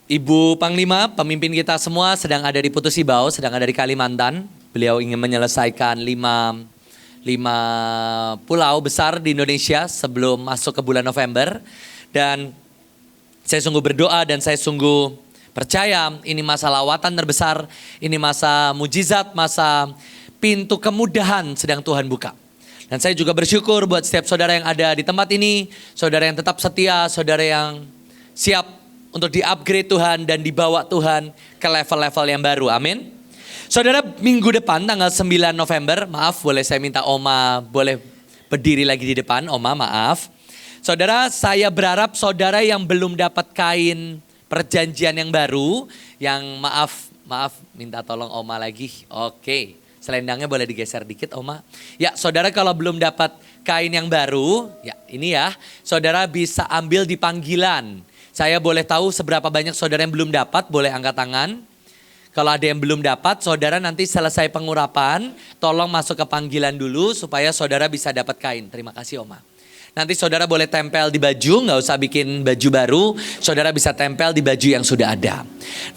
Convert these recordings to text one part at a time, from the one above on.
Ibu Panglima, pemimpin kita semua sedang ada di Putus Ibau, sedang ada di Kalimantan. Beliau ingin menyelesaikan lima pulau besar di Indonesia sebelum masuk ke bulan November. Dan saya sungguh berdoa dan saya sungguh percaya ini masa lawatan terbesar, ini masa mujizat, masa pintu kemudahan sedang Tuhan buka. Dan saya juga bersyukur buat setiap saudara yang ada di tempat ini, saudara yang tetap setia, saudara yang siap untuk di-upgrade Tuhan dan dibawa Tuhan ke level-level yang baru. Amin. Saudara, minggu depan tanggal 9 November, maaf boleh saya minta Oma boleh berdiri lagi di depan, Oma maaf. Saudara, saya berharap saudara yang belum dapat kain perjanjian yang baru, yang maaf minta tolong Oma lagi. Oke, selendangnya boleh digeser dikit Oma. Ya, saudara kalau belum dapat kain yang baru, ya ini ya, saudara bisa ambil di panggilan. Saya boleh tahu seberapa banyak saudara yang belum dapat, boleh angkat tangan. Kalau ada yang belum dapat, saudara nanti selesai pengurapan, tolong masuk ke panggilan dulu supaya saudara bisa dapat kain. Terima kasih Oma. Nanti saudara boleh tempel di baju, nggak usah bikin baju baru, saudara bisa tempel di baju yang sudah ada.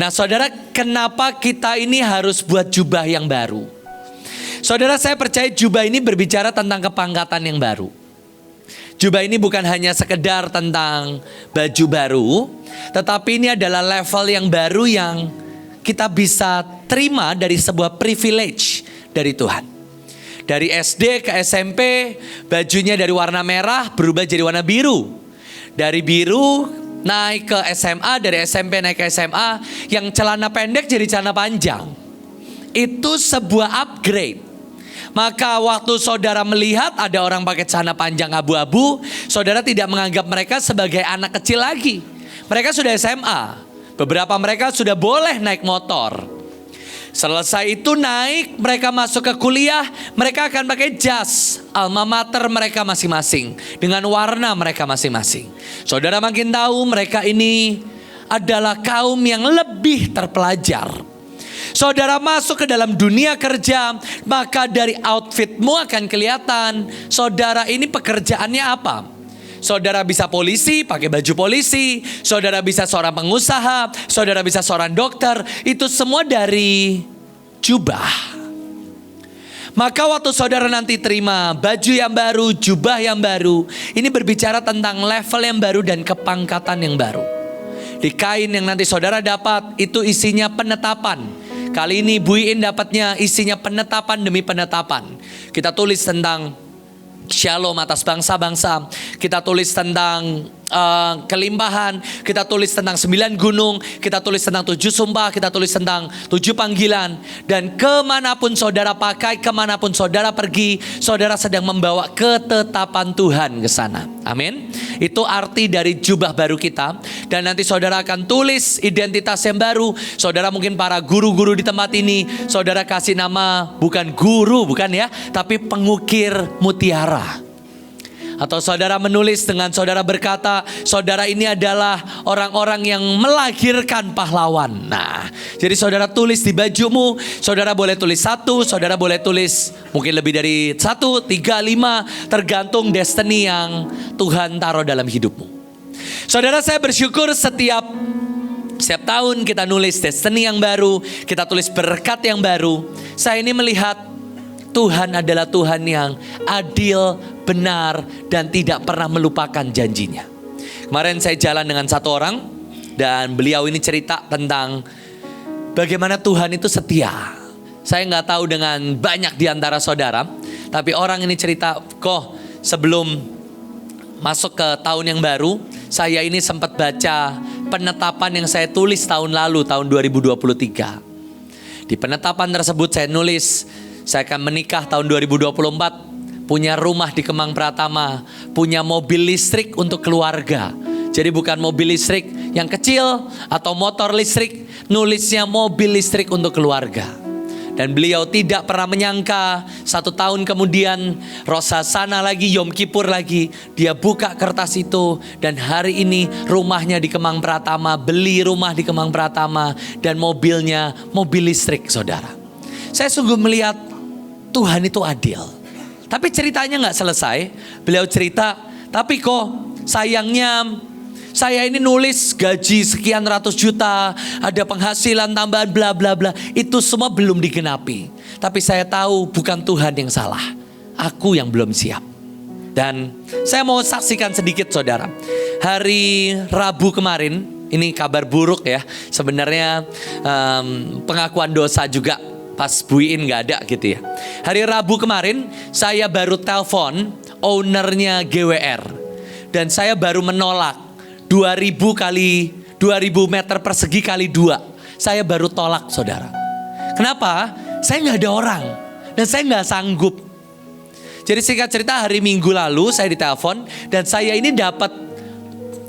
Nah saudara, kenapa kita ini harus buat jubah yang baru? Saudara, saya percaya jubah ini berbicara tentang kepangkatan yang baru. Jubah ini bukan hanya sekedar tentang baju baru, tetapi ini adalah level yang baru yang kita bisa terima dari sebuah privilege dari Tuhan. Dari SD ke SMP, bajunya dari warna merah berubah jadi warna biru. Dari biru naik ke SMA, dari SMP naik ke SMA, yang celana pendek jadi celana panjang. Itu sebuah upgrade. Maka waktu saudara melihat ada orang pakai celana panjang abu-abu, saudara tidak menganggap mereka sebagai anak kecil lagi. Mereka sudah SMA. Beberapa mereka sudah boleh naik motor. Selesai itu naik, mereka masuk ke kuliah, mereka akan pakai jas alma mater mereka masing-masing dengan warna mereka masing-masing. Saudara makin tahu mereka ini adalah kaum yang lebih terpelajar. Saudara masuk ke dalam dunia kerja, maka dari outfitmu akan kelihatan saudara ini pekerjaannya apa. Saudara bisa polisi, pakai baju polisi. Saudara bisa seorang pengusaha, saudara bisa seorang dokter. Itu semua dari jubah. Maka waktu saudara nanti terima baju yang baru, jubah yang baru, ini berbicara tentang level yang baru dan kepangkatan yang baru. Di kain yang nanti saudara dapat, itu isinya penetapan. Kali ini Bu Iin dapatnya isinya penetapan demi penetapan. Kita tulis tentang shalom atas bangsa-bangsa. Kita tulis tentang kelimpahan. Kita tulis tentang 9 gunung. Kita tulis tentang 7 sumpah. Kita tulis tentang 7 panggilan. Dan kemanapun saudara pakai, kemanapun saudara pergi, saudara sedang membawa ketetapan Tuhan ke sana. Amin. Itu arti dari jubah baru kita. Dan nanti saudara akan tulis identitas yang baru. Saudara mungkin para guru-guru di tempat ini, saudara kasih nama bukan guru, bukan ya, tapi pengukir mutiara. Atau saudara menulis dengan saudara berkata, saudara ini adalah orang-orang yang melahirkan pahlawan. Nah, jadi saudara tulis di bajumu, saudara boleh tulis 1, saudara boleh tulis mungkin lebih dari 1, 3, 5, tergantung destiny yang Tuhan taruh dalam hidupmu. Saudara, saya bersyukur setiap tahun kita nulis destiny yang baru, kita tulis berkat yang baru. Saya ini melihat Tuhan adalah Tuhan yang adil, benar, dan tidak pernah melupakan janjinya. Kemarin saya jalan dengan satu orang, dan beliau ini cerita tentang bagaimana Tuhan itu setia. Saya nggak tahu dengan banyak di antara saudara, tapi orang ini cerita, kok sebelum masuk ke tahun yang baru, saya ini sempat baca penetapan yang saya tulis tahun lalu, tahun 2023. Di penetapan tersebut saya nulis, saya akan menikah tahun 2024, punya rumah di Kemang Pratama, punya mobil listrik untuk keluarga. Jadi bukan mobil listrik yang kecil atau motor listrik, nulisnya mobil listrik untuk keluarga. Dan beliau tidak pernah menyangka 1 tahun kemudian Rosasana lagi, Yom Kippur lagi, dia buka kertas itu dan hari ini rumahnya di Kemang Pratama, beli rumah di Kemang Pratama dan mobilnya mobil listrik, saudara. Saya sungguh melihat Tuhan itu adil. Tapi ceritanya gak selesai. Beliau cerita, tapi kok sayangnya Saya ini nulis gaji sekian ratus juta, ada penghasilan tambahan bla bla bla. Itu semua belum digenapi. Tapi saya tahu bukan Tuhan yang salah. Aku yang belum siap. Dan saya mau saksikan sedikit saudara. Hari Rabu kemarin, ini kabar buruk ya. Sebenarnya pengakuan dosa juga pas Bu Iin gak ada gitu ya. Hari Rabu kemarin saya baru telepon ownernya GWR. Dan saya baru menolak 2000 meter persegi kali 2. Saya baru tolak saudara. Kenapa? Saya gak ada orang. Dan saya gak sanggup. Jadi singkat cerita hari Minggu lalu saya ditelepon. Dan saya ini dapat,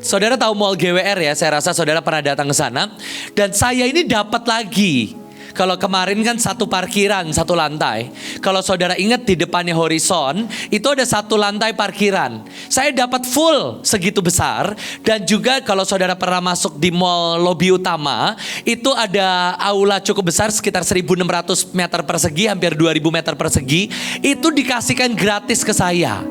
saudara tahu mall GWR ya, saya rasa saudara pernah datang ke sana. Dan saya ini dapat lagi. Kalau kemarin kan satu parkiran, satu lantai. Kalau saudara ingat di depannya Horizon, itu ada satu lantai parkiran. Saya dapat full segitu besar. Dan juga kalau saudara pernah masuk di mall lobi utama, itu ada aula cukup besar sekitar 1.600 meter persegi, hampir 2.000 meter persegi. Itu dikasihkan gratis ke saya.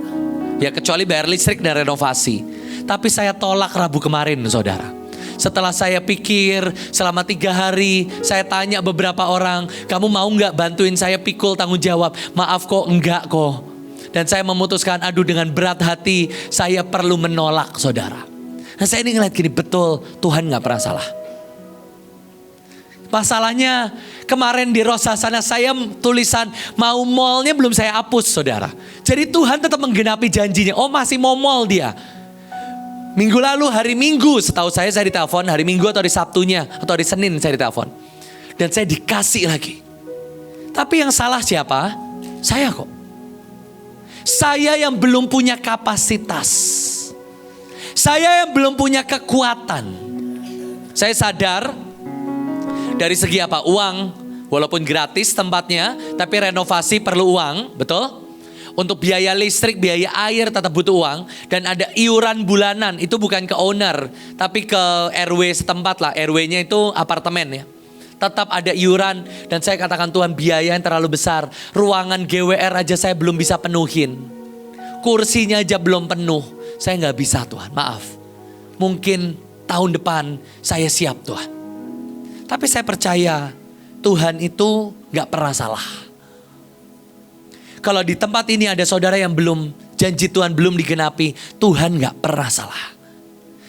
Ya kecuali bayar listrik dan renovasi. Tapi saya tolak Rabu kemarin saudara. Setelah saya pikir selama 3 hari, saya tanya beberapa orang, kamu mau gak bantuin saya pikul tanggung jawab? Maaf kok, enggak kok. Dan saya memutuskan, aduh dengan berat hati, saya perlu menolak saudara. Nah saya ini ngeliat gini, betul Tuhan gak pernah salah. Masalahnya kemarin di Rosasana saya tulisan mau mallnya belum saya hapus saudara. Jadi Tuhan tetap menggenapi janjinya, oh masih mau mall dia. Minggu lalu hari Minggu setahu saya ditelepon hari Minggu atau di Sabtunya atau di Senin saya ditelepon. Dan saya dikasih lagi. Tapi yang salah siapa? Saya kok. Saya yang belum punya kapasitas. Saya yang belum punya kekuatan. Saya sadar dari segi apa? Uang walaupun gratis tempatnya tapi renovasi perlu uang, betul? Untuk biaya listrik, biaya air tetap butuh uang. Dan ada iuran bulanan. Itu bukan ke owner. Tapi ke RW setempat lah. RW-nya itu apartemen ya. Tetap ada iuran. Dan saya katakan Tuhan biaya yang terlalu besar. Ruangan GWR aja saya belum bisa penuhin. Kursinya aja belum penuh. Saya gak bisa Tuhan, maaf. Mungkin tahun depan saya siap Tuhan. Tapi saya percaya Tuhan itu gak pernah salah. Kalau di tempat ini ada saudara yang belum, janji Tuhan belum digenapi, Tuhan gak pernah salah.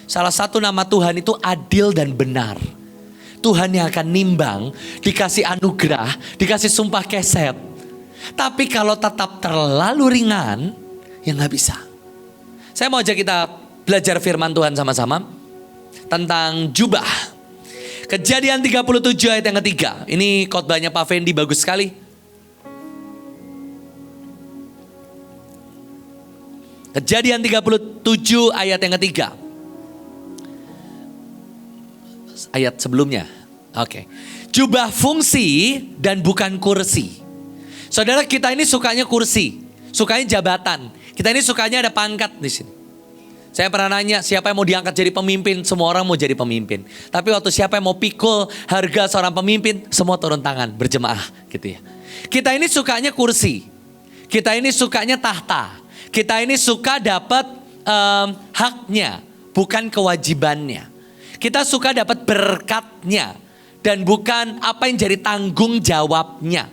Salah satu nama Tuhan itu adil dan benar. Tuhan yang akan nimbang, dikasih anugerah, dikasih sumpah keset. Tapi kalau tetap terlalu ringan, ya gak bisa. Saya mau ajak kita belajar firman Tuhan sama-sama. Tentang jubah. Kejadian 37 ayat yang ketiga. Ini khotbahnya Pak Fendi bagus sekali. Kejadian 37 ayat yang ketiga. Ayat sebelumnya. Oke. Jubah fungsi dan bukan kursi. Saudara kita ini sukanya kursi. Sukanya jabatan. Kita ini sukanya ada pangkat di sini. Saya pernah nanya siapa yang mau diangkat jadi pemimpin. Semua orang mau jadi pemimpin. Tapi waktu siapa yang mau pikul harga seorang pemimpin. Semua turun tangan berjemaah gitu ya. Kita ini sukanya kursi. Kita ini sukanya tahta. Kita ini suka dapat haknya, bukan kewajibannya. Kita suka dapat berkatnya, dan bukan apa yang jadi tanggung jawabnya.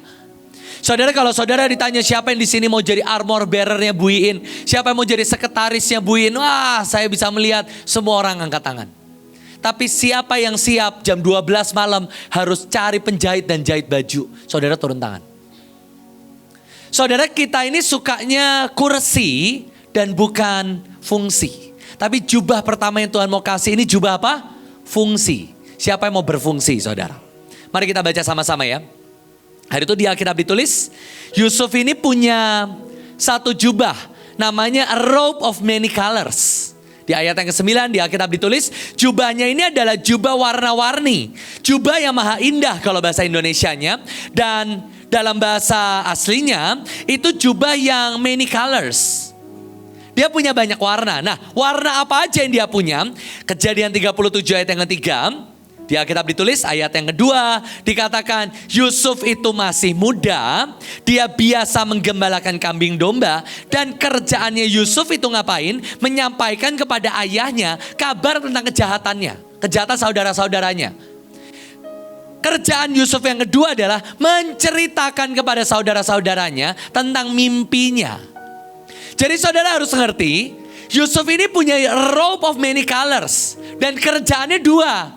Saudara, kalau saudara ditanya siapa yang di sini mau jadi armor bearernya Bu Iin, siapa yang mau jadi sekretarisnya Bu Iin, wah saya bisa melihat semua orang angkat tangan. Tapi siapa yang siap jam 12 malam harus cari penjahit dan jahit baju, saudara turun tangan. Saudara kita ini sukanya kursi dan bukan fungsi. Tapi jubah pertama yang Tuhan mau kasih ini jubah apa? Fungsi. Siapa yang mau berfungsi saudara? Mari kita baca sama-sama ya. Hari itu di Alkitab ditulis, Yusuf ini punya satu jubah. Namanya a robe of many colors. Di ayat yang ke-9 di Alkitab ditulis, jubahnya ini adalah jubah warna-warni. Jubah yang maha indah kalau bahasa Indonesianya. Dan dalam bahasa aslinya itu jubah yang many colors. Dia punya banyak warna. Nah, warna apa aja yang dia punya? Kejadian 37 ayat yang ketiga. Di Alkitab ditulis ayat yang kedua dikatakan Yusuf itu masih muda, dia biasa menggembalakan kambing domba dan kerjaannya Yusuf itu ngapain? Menyampaikan kepada ayahnya kabar tentang kejahatannya, kejahatan saudara-saudaranya. Kerjaan Yusuf yang kedua adalah menceritakan kepada saudara-saudaranya tentang mimpinya. Jadi saudara harus ngerti, Yusuf ini punya robe of many colors dan kerjaannya dua.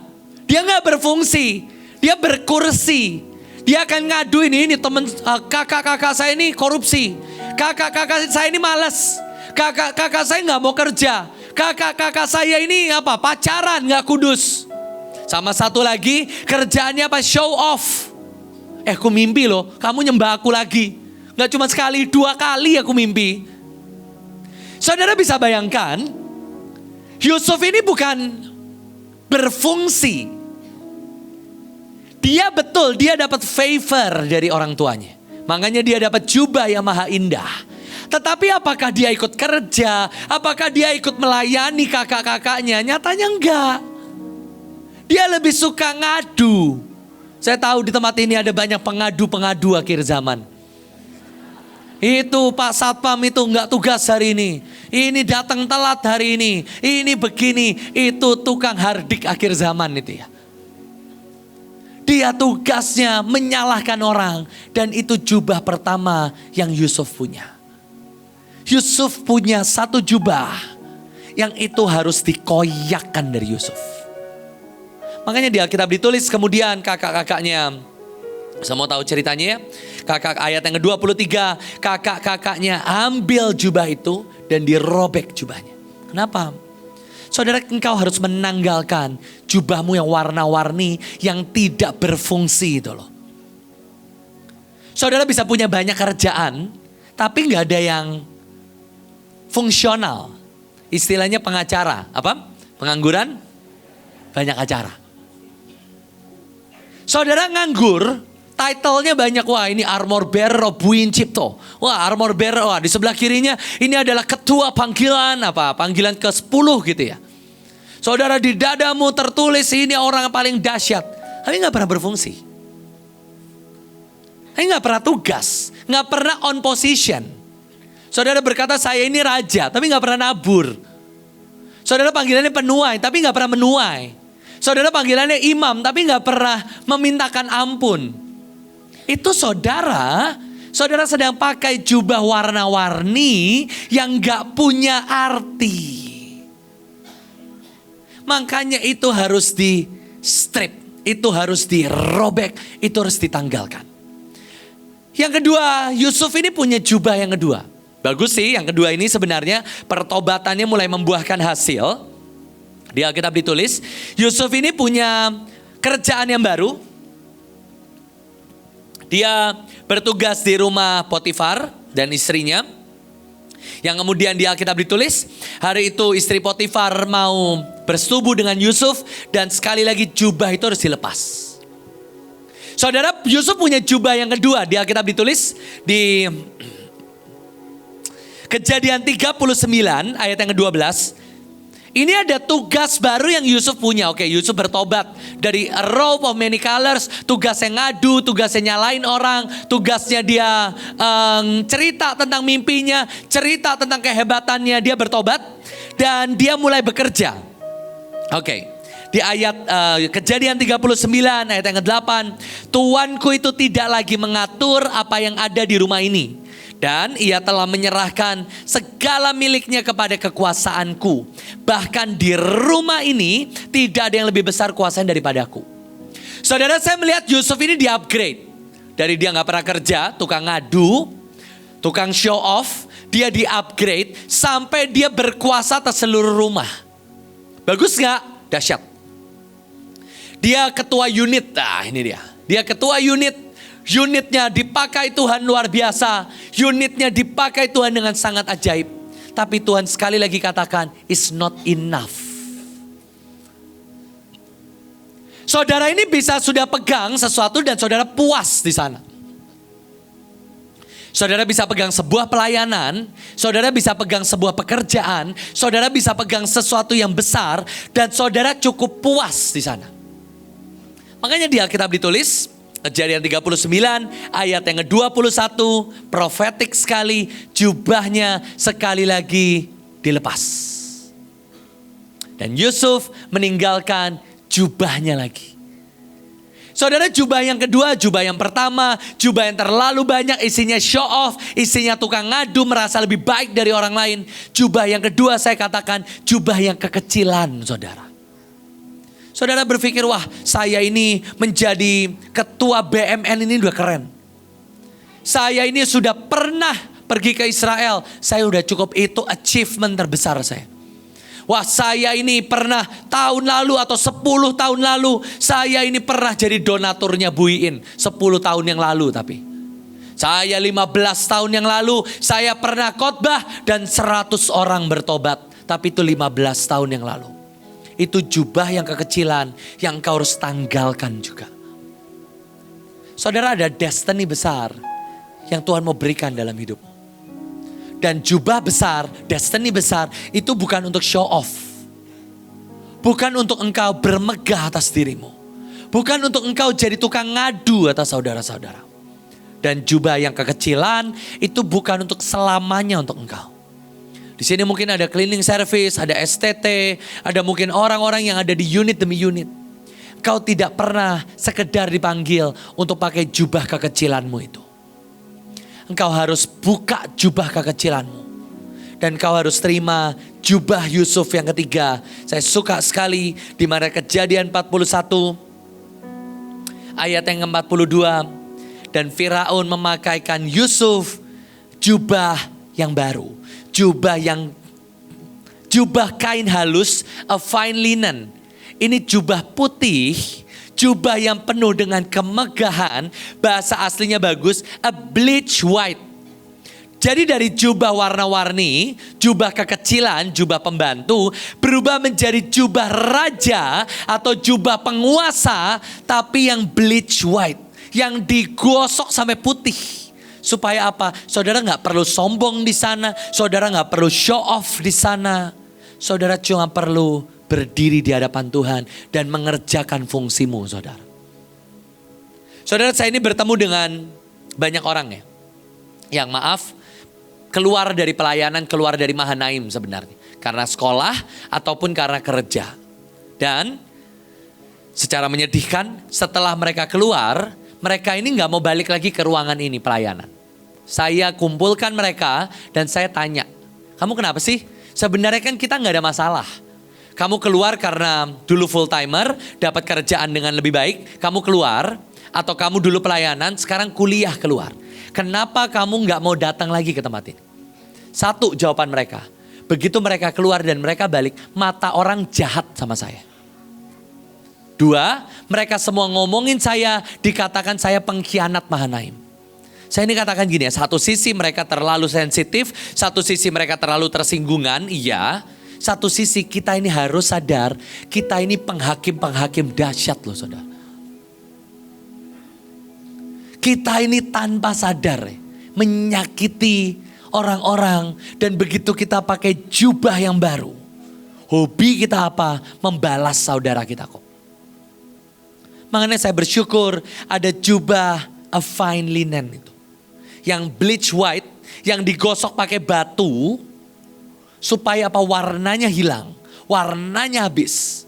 Dia nggak berfungsi, dia berkursi. Dia akan ngadu ini teman kakak-kakak saya ini korupsi. Kakak-kakak saya ini malas. Kakak-kakak saya nggak mau kerja. Kakak-kakak saya ini pacaran nggak kudus. Sama satu lagi kerjaannya show off. Aku mimpi loh, kamu nyembah aku lagi. Nggak cuma sekali, 2 kali aku mimpi. Saudara bisa bayangkan, Yusuf ini bukan berfungsi. Dia dapat favor dari orang tuanya. Makanya dia dapat jubah yang maha indah. Tetapi apakah dia ikut kerja? Apakah dia ikut melayani kakak-kakaknya? Nyatanya enggak. Dia lebih suka ngadu. Saya tahu di tempat ini ada banyak pengadu-pengadu akhir zaman. Itu Pak Satpam itu enggak tugas hari ini. Ini datang telat hari ini. Ini begini. Itu tukang hardik akhir zaman itu ya. Dia tugasnya menyalahkan orang. Dan itu jubah pertama yang Yusuf punya. Yusuf punya satu jubah. Yang itu harus dikoyakkan dari Yusuf. Makanya di Alkitab ditulis kemudian kakak-kakaknya. Semua tahu ceritanya ya. Ayat yang ke-23. Kakak-kakaknya ambil jubah itu dan dirobek jubahnya. Kenapa? Saudara, engkau harus menanggalkan jubahmu yang warna-warni, yang tidak berfungsi itu loh. Saudara bisa punya banyak kerjaan, tapi gak ada yang fungsional. Istilahnya pengacara. Apa? Pengangguran, banyak acara. Saudara nganggur, title-nya banyak. Wah ini armor bearer of Buin Cipto. Wah armor bearer. Wah di sebelah kirinya ini adalah ketua panggilan Panggilan ke-10 gitu ya. Saudara di dadamu tertulis ini orang yang paling dahsyat. Tapi gak pernah berfungsi. Tapi gak pernah tugas. Gak pernah on position. Saudara berkata saya ini raja. Tapi gak pernah nabur. Saudara panggilannya penuai. Tapi gak pernah menuai. Saudara panggilannya imam. Tapi gak pernah memintakan ampun. Itu saudara sedang pakai jubah warna-warni yang gak punya arti. Makanya itu harus di strip, itu harus dirobek, itu harus ditanggalkan. Yang kedua, Yusuf ini punya jubah yang kedua. Bagus sih, yang kedua ini sebenarnya pertobatannya mulai membuahkan hasil. Di Alkitab ditulis, Yusuf ini punya kerjaan yang baru. Dia bertugas di rumah Potifar dan istrinya. Yang kemudian di Alkitab ditulis, hari itu istri Potifar mau bersetubuh dengan Yusuf. Dan sekali lagi jubah itu harus dilepas. Saudara, Yusuf punya jubah yang kedua. Di Alkitab ditulis di Kejadian 39 ayat yang ke-12. Ini ada tugas baru yang Yusuf punya. Oke, Yusuf bertobat dari a robe of many colors. Tugasnya ngadu, tugasnya nyalain orang. Tugasnya dia cerita tentang mimpinya. Cerita tentang kehebatannya. Dia bertobat dan dia mulai bekerja. Oke, di ayat Kejadian 39 ayat yang ke-8. Tuanku itu tidak lagi mengatur apa yang ada di rumah ini. Dan ia telah menyerahkan segala miliknya kepada kekuasaanku. Bahkan di rumah ini tidak ada yang lebih besar kuasanya daripadaku. Saudara, saya melihat Yusuf ini di-upgrade. Dari dia gak pernah kerja, tukang ngadu, tukang show off. Dia di-upgrade sampai dia berkuasa atas seluruh rumah. Bagus gak? Dahsyat. Dia ketua unit. Nah ini dia. Dia ketua unit. Unitnya dipakai Tuhan luar biasa. Unitnya dipakai Tuhan dengan sangat ajaib. Tapi Tuhan sekali lagi katakan, it's not enough. Saudara ini bisa sudah pegang sesuatu dan saudara puas di sana. Saudara bisa pegang sebuah pelayanan. Saudara bisa pegang sebuah pekerjaan. Saudara bisa pegang sesuatu yang besar. Dan saudara cukup puas di sana. Makanya di Alkitab ditulis, Kejadian 39 ayat yang ke-21, profetik sekali, jubahnya sekali lagi dilepas. Dan Yusuf meninggalkan jubahnya lagi. Saudara, jubah yang kedua, jubah yang pertama, jubah yang terlalu banyak isinya show off, isinya tukang ngadu, merasa lebih baik dari orang lain. Jubah yang kedua saya katakan jubah yang kekecilan, saudara. Saudara berpikir, wah saya ini menjadi ketua BMN ini udah keren. Saya ini sudah pernah pergi ke Israel, saya udah cukup, itu achievement terbesar saya. Wah saya ini pernah tahun lalu atau 10 tahun lalu, saya ini pernah jadi donaturnya Bu Iin 10 tahun yang lalu tapi. Saya 15 tahun yang lalu, saya pernah khotbah dan 100 orang bertobat. Tapi itu 15 tahun yang lalu. Itu jubah yang kekecilan yang kau harus tanggalkan juga. Saudara, ada destiny besar yang Tuhan mau berikan dalam hidupmu. Dan jubah besar, destiny besar itu bukan untuk show off. Bukan untuk engkau bermegah atas dirimu. Bukan untuk engkau jadi tukang ngadu atas saudara-saudara. Dan jubah yang kekecilan itu bukan untuk selamanya untuk engkau. Di sini mungkin ada cleaning service, ada STT, ada mungkin orang-orang yang ada di unit demi unit. Kau tidak pernah sekedar dipanggil untuk pakai jubah kekecilanmu itu. Engkau harus buka jubah kekecilanmu. Dan kau harus terima jubah Yusuf yang ketiga. Saya suka sekali di mana Kejadian 41 ayat yang ke-42. Dan Firaun memakaikan Yusuf jubah yang baru. Jubah kain halus, a fine linen. Ini jubah putih, jubah yang penuh dengan kemegahan, bahasa aslinya bagus, a bleach white. Jadi dari jubah warna-warni, jubah kekecilan, jubah pembantu, berubah menjadi jubah raja atau jubah penguasa, tapi yang bleach white, yang digosok sampai putih. Supaya apa? Saudara gak perlu sombong di sana. Saudara gak perlu show off di sana. Saudara cuma perlu berdiri di hadapan Tuhan dan mengerjakan fungsimu, saudara. Saudara, saya ini bertemu dengan banyak orang ya. Yang maaf, keluar dari pelayanan, keluar dari Mahanaim sebenarnya. Karena sekolah ataupun karena kerja. Dan secara menyedihkan, setelah mereka keluar, mereka ini gak mau balik lagi ke ruangan ini pelayanan. Saya kumpulkan mereka dan saya tanya, kamu kenapa sih? Sebenarnya kan kita gak ada masalah. Kamu keluar karena dulu full timer, dapat kerjaan dengan lebih baik, kamu keluar. Atau kamu dulu pelayanan, sekarang kuliah keluar. Kenapa kamu gak mau datang lagi ke tempat ini? Satu jawaban mereka, begitu mereka keluar dan mereka balik, mata orang jahat sama saya. Dua, mereka semua ngomongin saya, dikatakan saya pengkhianat Mahanaim. Saya ini katakan gini ya, satu sisi mereka terlalu sensitif, satu sisi mereka terlalu tersinggungan, iya. Satu sisi kita ini harus sadar, kita ini penghakim-penghakim dahsyat loh saudara. Kita ini tanpa sadar menyakiti orang-orang dan begitu kita pakai jubah yang baru. Hobi kita apa? Membalas saudara kita kok. Makanya saya bersyukur ada jubah a fine linen itu. Yang bleach white, yang digosok pakai batu. Supaya apa? Warnanya hilang, warnanya habis.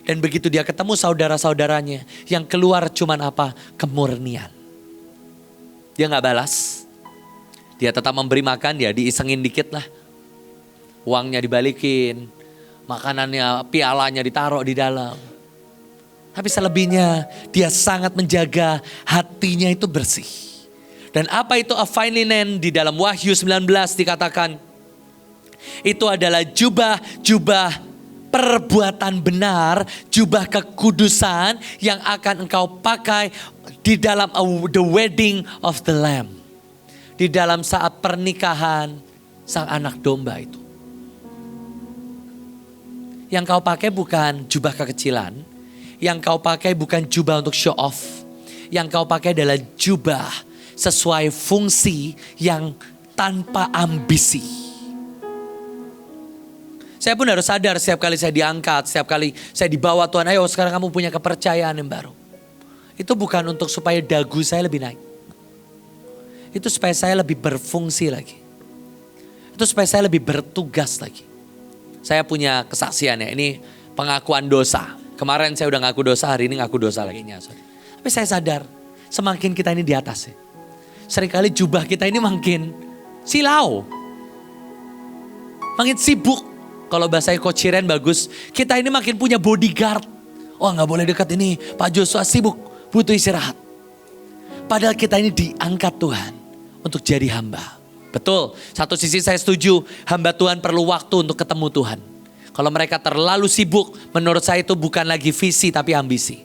Dan begitu dia ketemu saudara-saudaranya, yang keluar cuman apa? Kemurnian. Dia gak balas. Dia tetap memberi makan, dia diisengin dikit lah. Uangnya dibalikin, makanannya, pialanya ditaruh di dalam. Tapi selebihnya dia sangat menjaga hatinya itu bersih. Dan apa itu a fine linen? Di dalam Wahyu 19 dikatakan itu adalah jubah perbuatan benar, jubah kekudusan yang akan engkau pakai di dalam the wedding of the Lamb. Di dalam saat pernikahan sang anak domba itu. Yang kau pakai bukan jubah kekecilan. Yang kau pakai bukan jubah untuk show off. Yang kau pakai adalah jubah sesuai fungsi yang tanpa ambisi. Saya pun harus sadar setiap kali saya diangkat, setiap kali saya dibawa Tuhan, ayo sekarang kamu punya kepercayaan yang baru. itu bukan untuk supaya dagu saya lebih naik. Itu supaya saya lebih berfungsi lagi. Itu supaya saya lebih bertugas lagi. Saya punya kesaksian ya, ini pengakuan dosa. Kemarin saya udah ngaku dosa, hari ini ngaku dosa lagi. Tapi saya sadar, semakin kita ini di atas ya. Seringkali jubah kita ini makin silau. Makin sibuk. Kalau bahasa Coach Shiren bagus, kita ini makin punya bodyguard. Oh gak boleh dekat ini, Pak Joshua sibuk, butuh istirahat. Padahal kita ini diangkat Tuhan untuk jadi hamba. Betul, satu sisi saya setuju, hamba Tuhan perlu waktu untuk ketemu Tuhan. Kalau mereka terlalu sibuk, menurut saya itu bukan lagi visi tapi ambisi.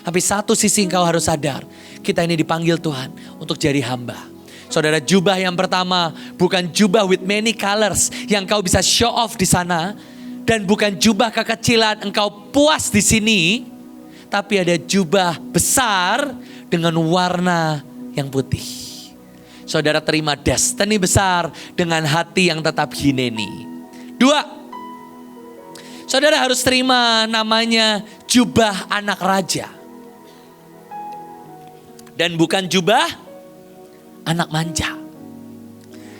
Tapi satu sisi engkau harus sadar, kita ini dipanggil Tuhan untuk jadi hamba. Saudara, jubah yang pertama bukan jubah with many colors yang kau bisa show off di sana. Dan bukan jubah kekecilan engkau puas di sini. Tapi ada jubah besar dengan warna yang putih. Saudara terima destiny besar dengan hati yang tetap hineni. 2. Saudara harus terima namanya jubah anak raja. Dan bukan jubah anak manja.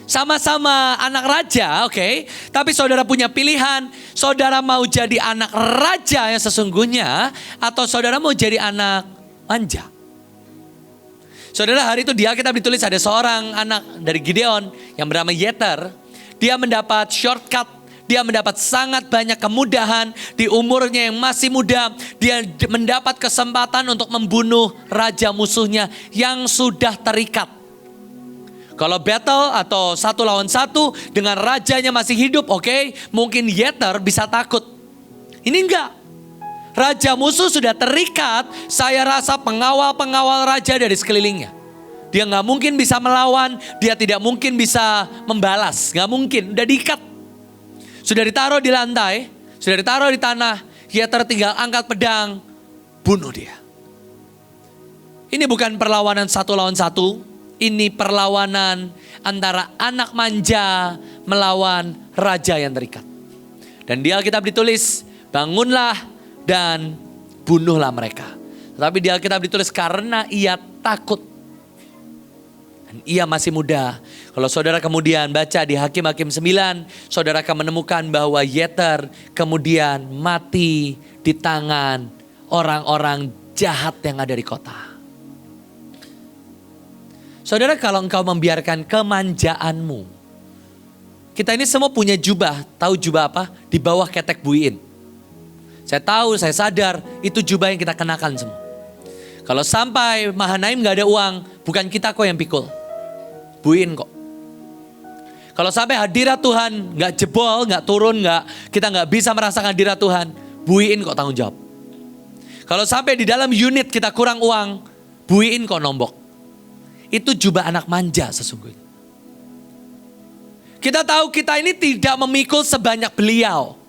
Sama-sama anak raja, oke. Tapi saudara punya pilihan. Saudara mau jadi anak raja yang sesungguhnya. Atau saudara mau jadi anak manja. Saudara, hari itu di Alkitab ditulis ada seorang anak dari Gideon yang bernama Yeter. Dia mendapat shortcut. Dia mendapat sangat banyak kemudahan di umurnya yang masih muda. Dia mendapat kesempatan untuk membunuh raja musuhnya yang sudah terikat. Kalau battle atau 1 lawan 1 dengan rajanya masih hidup, oke, mungkin Yeter bisa takut. Ini enggak. Raja musuh sudah terikat, saya rasa pengawal-pengawal raja dari sekelilingnya. Dia nggak mungkin bisa melawan, dia tidak mungkin bisa membalas, nggak mungkin, udah diikat. Sudah ditaruh di lantai, sudah ditaruh di tanah, Yeter tinggal angkat pedang, bunuh dia. Ini bukan perlawanan 1 lawan 1. Ini perlawanan antara anak manja melawan raja yang terikat. Dan di Alkitab ditulis, bangunlah dan bunuhlah mereka. Tetapi di Alkitab ditulis karena ia takut. Dan ia masih muda. Kalau saudara kemudian baca di Hakim-Hakim 9, saudara akan menemukan bahwa Yeter kemudian mati di tangan orang-orang jahat yang ada di kota. Saudara, kalau engkau membiarkan kemanjaanmu. Kita ini semua punya jubah. Tahu jubah apa? Di bawah ketek buiin. Saya tahu, saya sadar itu jubah yang kita kenakan semua. Kalau sampai Mahanaim gak ada uang, bukan kita kok yang pikul. Buiin kok. Kalau sampai hadirat Tuhan gak jebol, gak turun, kita gak bisa merasakan hadirat Tuhan. Buiin kok tanggung jawab. Kalau sampai di dalam unit kita kurang uang, buiin kok nombok. Itu jubah anak manja sesungguhnya. Kita tahu kita ini tidak memikul sebanyak beliau.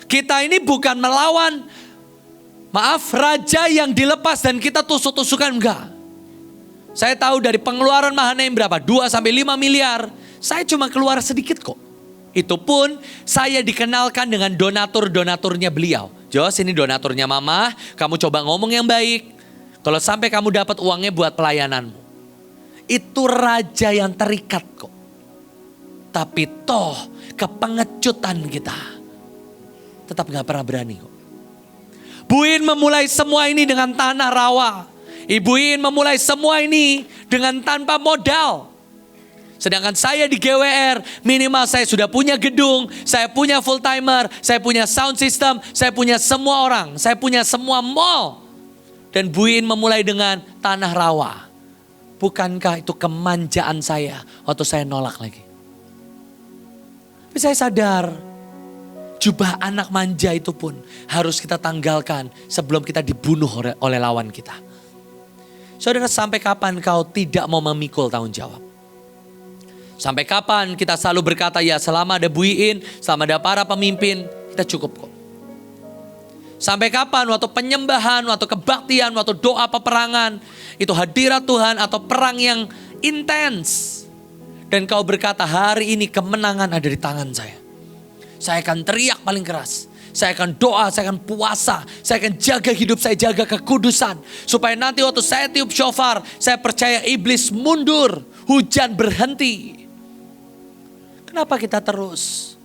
Kita ini bukan melawan, raja yang dilepas dan kita tusuk-tusukan, enggak. Saya tahu dari pengeluaran Mahanaim berapa? 2-5 miliar. Saya cuma keluar sedikit kok. Itu pun saya dikenalkan dengan donatur-donaturnya beliau. Jos, ini donaturnya mama, kamu coba ngomong yang baik. Kalau sampai kamu dapat uangnya buat pelayananmu. Itu raja yang terikat kok. Tapi toh kepengecutan kita tetap gak pernah berani kok. Buin memulai semua ini dengan tanah rawa. Ibuin memulai semua ini dengan tanpa modal. Sedangkan saya di GWR minimal saya sudah punya gedung, saya punya full timer, saya punya sound system, saya punya semua orang, saya punya semua mall. Dan Buin memulai dengan tanah rawa. Bukankah itu kemanjaan saya waktu saya nolak lagi? Tapi saya sadar jubah anak manja itu pun harus kita tanggalkan sebelum kita dibunuh oleh lawan kita. Saudara, sampai kapan kau tidak mau memikul tanggung jawab? Sampai kapan kita selalu berkata ya selama ada Buin, selama ada para pemimpin kita cukup kok. Sampai kapan waktu penyembahan, waktu kebaktian, waktu doa peperangan, itu hadirat Tuhan atau perang yang intens. Dan kau berkata hari ini kemenangan ada di tangan saya. Saya akan teriak paling keras. Saya akan doa, saya akan puasa, saya akan jaga hidup, saya jaga kekudusan. Supaya nanti waktu saya tiup shofar, saya percaya iblis mundur, hujan berhenti. Kenapa kita terus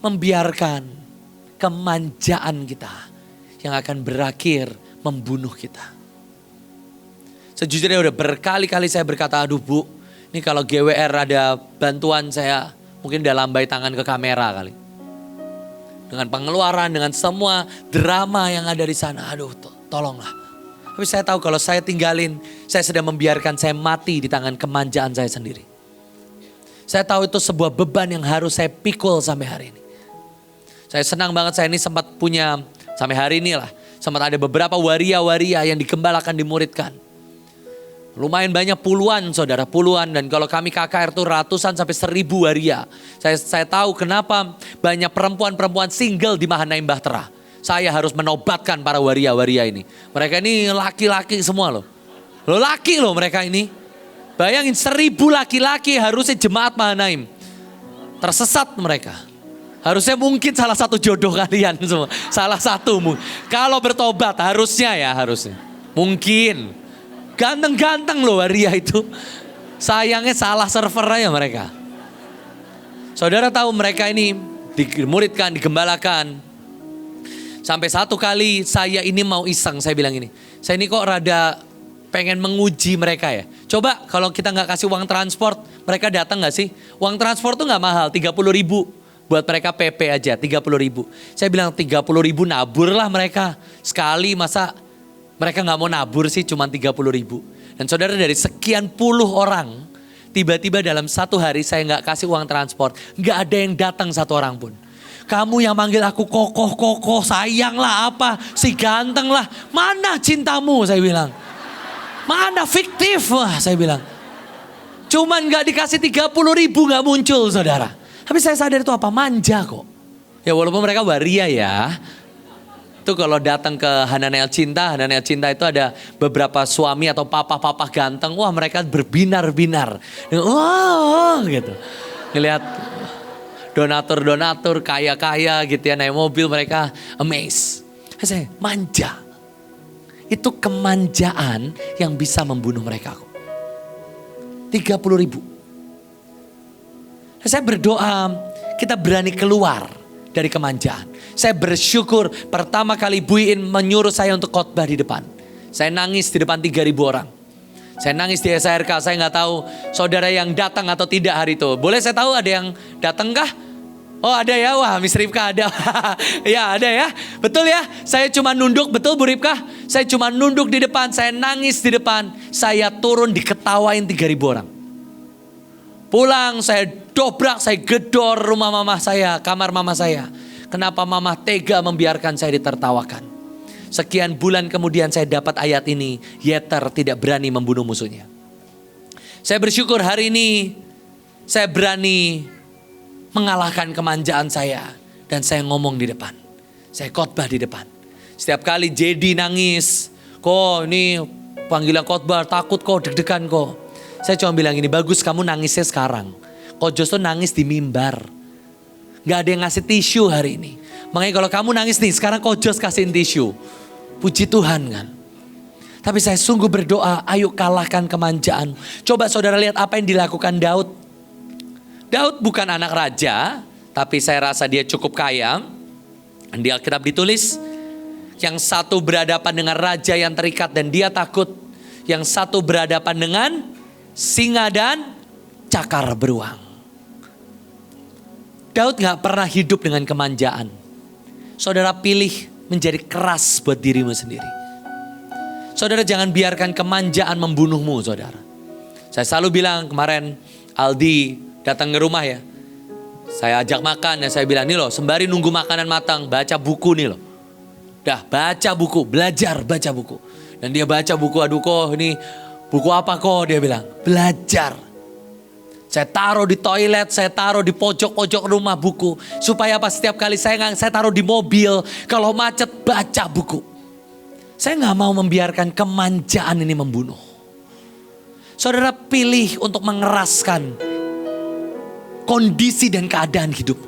membiarkan kemanjaan kita yang akan berakhir membunuh kita? Sejujurnya udah berkali-kali saya berkata, aduh Bu, ini kalau GWR ada bantuan saya mungkin udah lambai tangan ke kamera kali. Dengan pengeluaran, dengan semua drama yang ada di sana. Aduh tolonglah. Tapi saya tahu kalau saya tinggalin, saya sedang membiarkan saya mati di tangan kemanjaan saya sendiri. Saya tahu itu sebuah beban yang harus saya pikul sampai hari ini. Saya senang banget saya ini sempat punya, sampai hari ini lah. Sempat ada beberapa waria-waria yang digembalakan, dimuridkan. Lumayan banyak puluhan saudara, puluhan. Dan kalau kami KKR itu ratusan sampai 1.000 waria. Saya tahu kenapa banyak perempuan-perempuan single di Mahanaim Bahtera. Saya harus menobatkan para waria-waria ini. Mereka ini laki-laki semua loh. Laki loh mereka ini. Bayangin 1.000 laki-laki harusnya jemaat Mahanaim. Tersesat mereka. Harusnya mungkin salah satu jodoh kalian semua. Salah satu. Kalau bertobat harusnya ya harusnya. Mungkin. Ganteng-ganteng loh waria itu. Sayangnya salah server aja mereka. Saudara tahu mereka ini dimuridkan, digembalakan. Sampai satu kali saya ini mau iseng, saya bilang ini. Saya ini kok rada pengen menguji mereka ya. Coba kalau kita gak kasih uang transport, mereka datang gak sih? Uang transport tuh gak mahal, 30.000. Buat mereka PP aja, 30.000. Saya bilang 30.000 nabur lah mereka. Sekali masa mereka gak mau nabur sih cuma 30.000. Dan saudara dari sekian puluh orang, tiba-tiba dalam satu hari saya gak kasih uang transport. Gak ada yang datang satu orang pun. Kamu yang manggil aku kokoh, sayang lah apa, si ganteng lah. Mana cintamu saya bilang. Mana fiktif wah saya bilang. Cuman gak dikasih 30.000 gak muncul saudara. Tapi saya sadar itu apa, manja kok. Ya walaupun mereka waria ya. Itu kalau datang ke Hananel Cinta itu ada beberapa suami atau papa-papa ganteng. Wah mereka berbinar-binar. Wah gitu. Ngelihat donatur-donatur kaya-kaya gitu ya naik mobil mereka amazed. Saya manja. Itu kemanjaan yang bisa membunuh mereka. 30.000. Saya berdoa kita berani keluar dari kemanjaan. Saya bersyukur pertama kali Bu Iin menyuruh saya untuk khotbah di depan. Saya nangis di depan 3.000 orang. Saya nangis di SRK, saya gak tahu saudara yang datang atau tidak hari itu. Boleh saya tahu ada yang datang kah? Oh ada ya, wah Miss Ripka ada. Ya ada ya, betul ya. Saya cuma nunduk, betul Bu Ripka? Saya cuma nunduk di depan, saya nangis di depan. Saya turun diketawain 3.000 orang. Pulang saya dobrak, saya gedor rumah mama saya, kamar mama saya. Kenapa mama tega membiarkan saya ditertawakan? Sekian bulan kemudian saya dapat ayat ini. Yeter tidak berani membunuh musuhnya. Saya bersyukur hari ini saya berani mengalahkan kemanjaan saya. Dan saya ngomong di depan. Saya khotbah di depan. Setiap kali JD nangis. Kok ini panggilan khotbah takut kok, deg-degan kok. Saya cuma bilang ini, bagus kamu nangisnya sekarang. Kok Jos tuh nangis di mimbar. Gak ada yang ngasih tisu hari ini. Makanya kalau kamu nangis nih, sekarang Ko Jos kasihin tisu. Puji Tuhan kan. Tapi saya sungguh berdoa, ayo kalahkan kemanjaan. Coba saudara lihat apa yang dilakukan Daud. Daud bukan anak raja, tapi saya rasa dia cukup kaya. Di Alkitab ditulis, yang satu berhadapan dengan raja yang terikat dan dia takut. Yang satu berhadapan dengan singa dan cakar beruang. Daud gak pernah hidup dengan kemanjaan. Saudara pilih menjadi keras buat dirimu sendiri. Saudara jangan biarkan kemanjaan membunuhmu saudara. Saya selalu bilang kemarin Aldi datang ke rumah ya. Saya ajak makan ya, saya bilang nih loh sembari nunggu makanan matang baca buku nih loh. Dah baca buku, belajar baca buku. Dan dia baca buku, aduh kok ini buku apa kok dia bilang. Belajar. Saya taruh di toilet, saya taruh di pojok-pojok rumah buku. Supaya apa setiap kali saya taruh di mobil. Kalau macet baca buku. Saya gak mau membiarkan kemanjaan ini membunuh. Saudara pilih untuk mengeraskan kondisi dan keadaan hidup.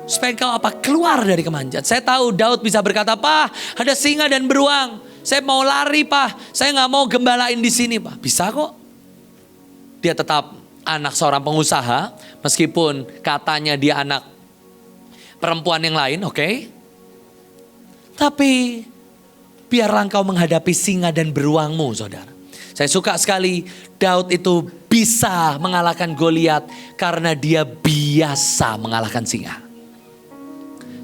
Supaya engkau apa? Keluar dari kemanjaan. Saya tahu Daud bisa berkata, "Pak, ada singa dan beruang. Saya mau lari, Pak. Saya gak mau gembalain di sini, Pak." Bisa kok. Dia tetap anak seorang pengusaha. Meskipun katanya dia anak perempuan yang lain, oke? Tapi biarlah engkau menghadapi singa dan beruangmu, saudara. Saya suka sekali Daud itu bisa mengalahkan Goliat karena dia biasa mengalahkan singa.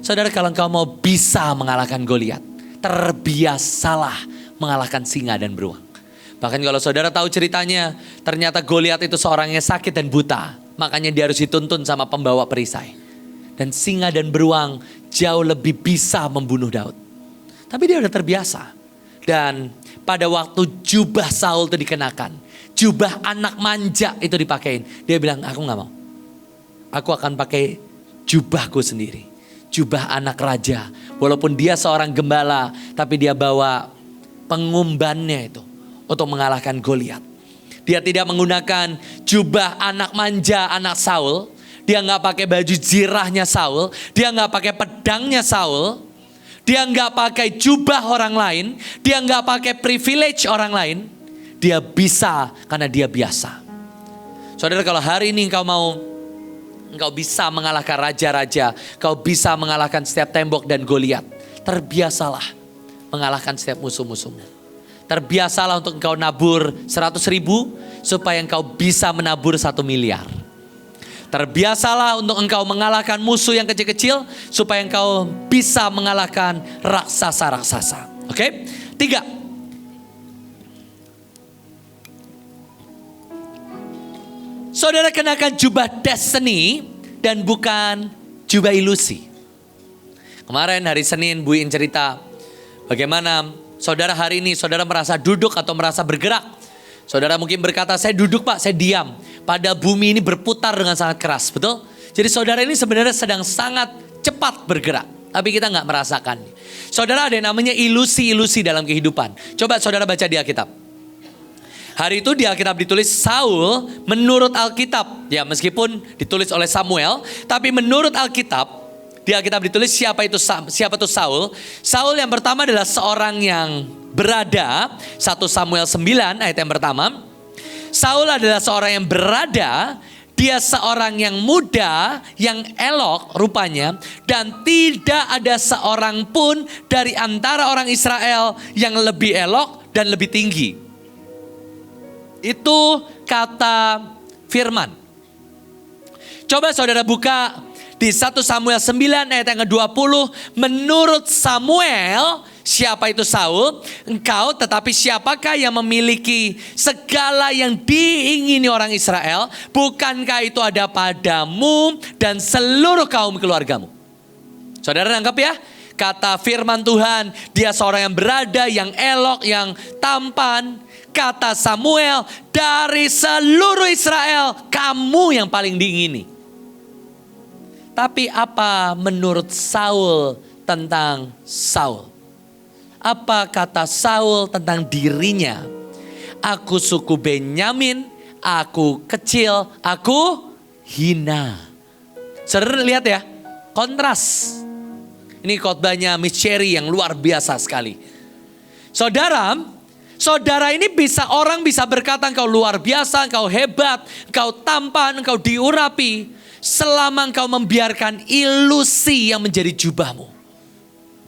Saudara, kalau engkau mau bisa mengalahkan Goliat, terbiasalah mengalahkan singa dan beruang. Bahkan kalau saudara tahu ceritanya, ternyata Goliat itu seorang yang sakit dan buta. Makanya dia harus dituntun sama pembawa perisai. Dan singa dan beruang jauh lebih bisa membunuh Daud. Tapi dia udah terbiasa. Dan pada waktu jubah Saul itu dikenakan, jubah anak manja itu dipakein, dia bilang, "Aku gak mau. Aku akan pakai jubahku sendiri. Jubah anak raja." Walaupun dia seorang gembala, tapi dia bawa pengumbannya itu untuk mengalahkan Goliat. Dia tidak menggunakan jubah anak manja anak Saul. Dia gak pakai baju zirahnya Saul. Dia gak pakai pedangnya Saul. Dia gak pakai jubah orang lain. Dia gak pakai privilege orang lain. Dia bisa karena dia biasa. Saudara, kalau hari ini engkau bisa mengalahkan raja-raja. Kau bisa mengalahkan setiap tembok dan Goliat. Terbiasalah mengalahkan setiap musuh-musuhmu. Terbiasalah untuk engkau nabur 100.000 supaya engkau bisa menabur 1 miliar. Terbiasalah untuk engkau mengalahkan musuh yang kecil-kecil supaya engkau bisa mengalahkan raksasa-raksasa. Oke? 3. Saudara kenakan jubah destiny dan bukan jubah ilusi. Kemarin hari Senin Bu In cerita bagaimana saudara hari ini saudara merasa duduk atau merasa bergerak. Saudara mungkin berkata, "Saya duduk, Pak, saya diam." Pada bumi ini berputar dengan sangat keras, betul? Jadi saudara ini sebenarnya sedang sangat cepat bergerak. Tapi kita gak merasakan. Saudara, ada yang namanya ilusi-ilusi dalam kehidupan. Coba saudara baca di Alkitab. Hari itu di Alkitab ditulis Saul menurut Alkitab. Ya meskipun ditulis oleh Samuel. Tapi menurut Alkitab, di Alkitab ditulis siapa itu Saul. Saul yang pertama adalah seorang yang berada. 1 Samuel 9 ayat yang pertama. Saul adalah seorang yang berada. Dia seorang yang muda, yang elok rupanya. Dan tidak ada seorang pun dari antara orang Israel yang lebih elok dan lebih tinggi. Itu kata firman. Coba saudara buka di 1 Samuel 9 ayat yang ke-20. Menurut Samuel, siapa itu Saul? Engkau, tetapi siapakah yang memiliki segala yang diingini orang Israel? Bukankah itu ada padamu dan seluruh kaum keluargamu? Saudara nangkap ya? Kata firman Tuhan, dia seorang yang berada, yang elok, yang tampan. Kata Samuel, dari seluruh Israel, kamu yang paling diingini. Tapi apa menurut Saul tentang Saul? Apa kata Saul tentang dirinya? Aku suku Benyamin, aku kecil, aku hina. Saudara lihat ya, kontras. Ini khotbahnya Miss Cherry yang luar biasa sekali. Saudara ini orang bisa berkata engkau luar biasa, engkau hebat, engkau tampan, engkau diurapi. Selama engkau membiarkan ilusi yang menjadi jubahmu.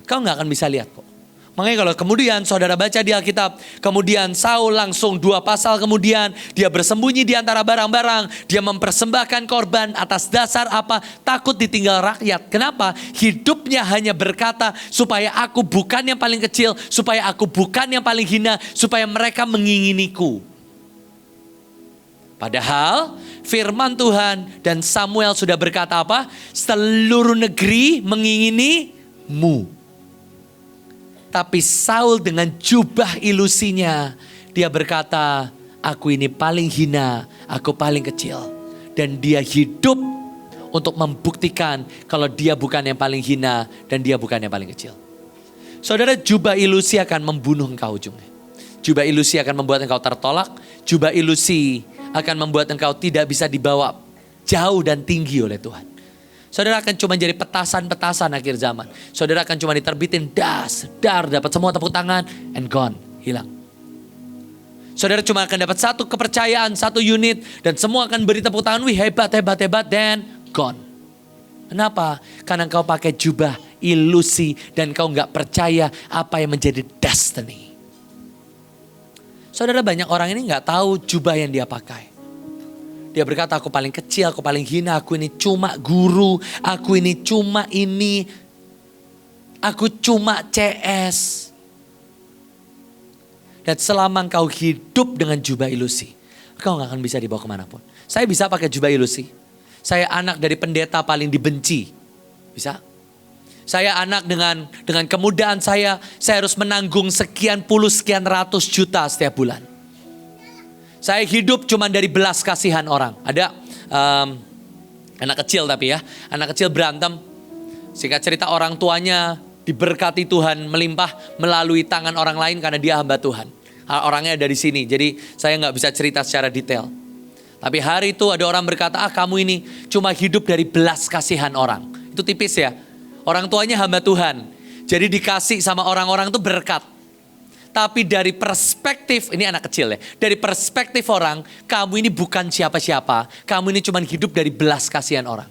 Kau gak akan bisa lihat kok. Makanya kalau kemudian saudara baca di Alkitab. Kemudian Saul langsung 2 pasal kemudian. Dia bersembunyi di antara barang-barang. Dia mempersembahkan korban atas dasar apa? Takut ditinggal rakyat. Kenapa? Hidupnya hanya berkata supaya aku bukan yang paling kecil. Supaya aku bukan yang paling hina. Supaya mereka menginginiku. Padahal firman Tuhan dan Samuel sudah berkata apa? Seluruh negeri menginginimu. Tapi Saul dengan jubah ilusinya, dia berkata, aku ini paling hina, aku paling kecil. Dan dia hidup untuk membuktikan kalau dia bukan yang paling hina dan dia bukan yang paling kecil. Saudara, jubah ilusi akan membunuh engkau ujungnya. Jubah ilusi akan membuat engkau tertolak. Jubah ilusi akan membuat engkau tidak bisa dibawa jauh dan tinggi oleh Tuhan. Saudara akan cuma jadi petasan-petasan akhir zaman. Saudara akan cuma diterbitin dar, dapat semua tepuk tangan, and gone, hilang. Saudara cuma akan dapat satu kepercayaan, satu unit, dan semua akan beri tepuk tangan, wih hebat, then gone. Kenapa? Karena engkau pakai jubah ilusi dan kau nggak percaya apa yang menjadi destiny. Saudara, banyak orang ini nggak tahu jubah yang dia pakai. Dia berkata, aku paling kecil, aku paling hina, aku ini cuma guru, aku ini cuma ini, aku cuma CS. Dan selama engkau hidup dengan jubah ilusi, engkau gak akan bisa dibawa kemanapun. Saya bisa pakai jubah ilusi. Saya anak dari pendeta paling dibenci. Bisa. Saya anak dengan kemudahan saya harus menanggung sekian puluh, sekian ratus juta setiap bulan. Saya hidup cuma dari belas kasihan orang. Ada anak kecil tapi ya. Anak kecil berantem. Singkat cerita orang tuanya diberkati Tuhan melimpah melalui tangan orang lain karena dia hamba Tuhan. Orangnya dari sini. Jadi saya gak bisa cerita secara detail. Tapi hari itu ada orang berkata, kamu ini cuma hidup dari belas kasihan orang. Itu tipis ya. Orang tuanya hamba Tuhan. Jadi dikasih sama orang-orang itu berkat. Tapi dari perspektif, ini anak kecil ya. Dari perspektif orang, kamu ini bukan siapa-siapa. Kamu ini cuma hidup dari belas kasihan orang.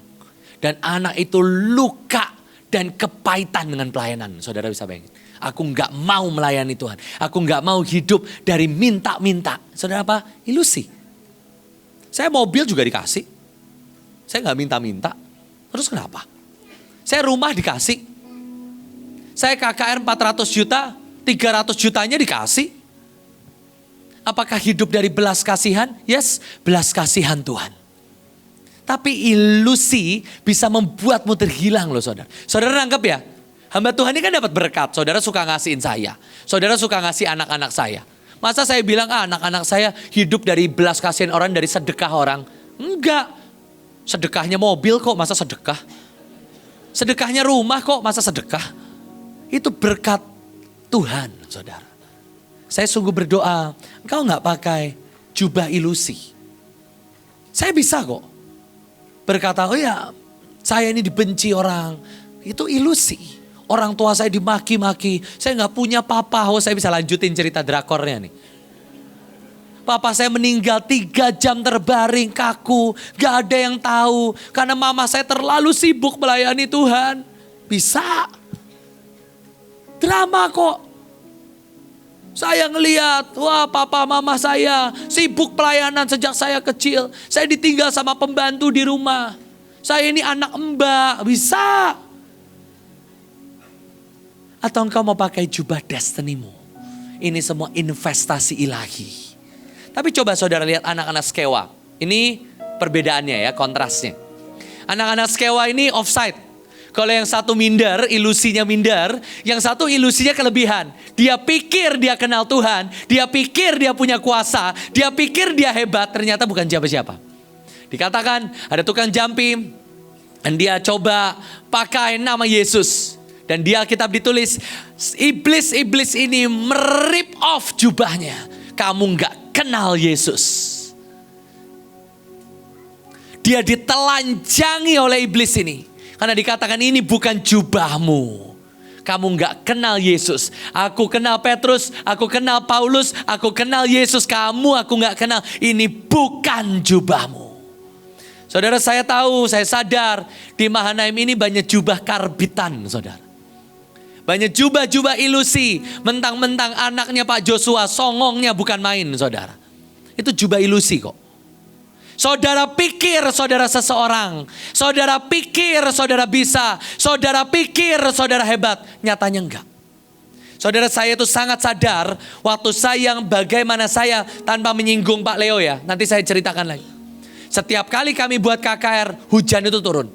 Dan anak itu luka dan kepahitan dengan pelayanan. Saudara bisa bayangin. Aku gak mau melayani Tuhan. Aku gak mau hidup dari minta-minta. Saudara apa? Ilusi. Saya mobil juga dikasih. Saya gak minta-minta. Terus kenapa? Saya rumah dikasih. Saya KKR 400 juta. 300 jutanya dikasih. Apakah hidup dari belas kasihan? Yes, belas kasihan Tuhan. Tapi ilusi bisa membuatmu terhilang loh saudara. Saudara anggap ya, hamba Tuhan ini kan dapat berkat. Saudara suka ngasihin saya. Saudara suka ngasih anak-anak saya. Masa saya bilang anak-anak saya hidup dari belas kasihan orang, dari sedekah orang? Enggak. Sedekahnya mobil kok, masa sedekah? Sedekahnya rumah kok, masa sedekah? Itu berkat Tuhan, saudara. Saya sungguh berdoa, engkau gak pakai jubah ilusi. Saya bisa kok berkata, oh ya saya ini dibenci orang. Itu ilusi. Orang tua saya dimaki-maki. Saya gak punya papa. Oh saya bisa lanjutin cerita drakornya nih. Papa saya meninggal 3 jam terbaring kaku. Gak ada yang tahu. Karena mama saya terlalu sibuk melayani Tuhan. Bisa. Drama kok. Saya ngelihat, wah papa mama saya sibuk pelayanan sejak saya kecil. Saya ditinggal sama pembantu di rumah. Saya ini anak mbak, bisa. Atau engkau mau pakai jubah destinimu. Ini semua investasi ilahi. Tapi coba saudara lihat anak-anak Skewa. Ini perbedaannya ya, kontrasnya. Anak-anak Skewa ini offside. Kalau yang satu minder, ilusinya minder. Yang satu ilusinya kelebihan. Dia pikir dia kenal Tuhan. Dia pikir dia punya kuasa. Dia pikir dia hebat. Ternyata bukan siapa-siapa. Dikatakan ada tukang jampi. Dan dia coba pakai nama Yesus. Dan di Alkitab ditulis. Iblis-iblis ini merip off jubahnya. Kamu gak kenal Yesus. Dia ditelanjangi oleh iblis ini. Karena dikatakan ini bukan jubahmu. Kamu gak kenal Yesus. Aku kenal Petrus, aku kenal Paulus, aku kenal Yesus. Kamu aku gak kenal. Ini bukan jubahmu. Saudara saya tahu, saya sadar. Di Mahanaim ini banyak jubah karbitan saudara. Banyak jubah-jubah ilusi. Mentang-mentang anaknya Pak Joshua, songongnya bukan main saudara. Itu jubah ilusi kok. Saudara pikir saudara seseorang. Saudara pikir saudara bisa. Saudara pikir saudara hebat. Nyatanya enggak. Saudara saya itu sangat sadar. Waktu saya bagaimana saya tanpa menyinggung Pak Leo ya. Nanti saya ceritakan lagi. Setiap kali kami buat KKR. Hujan itu turun.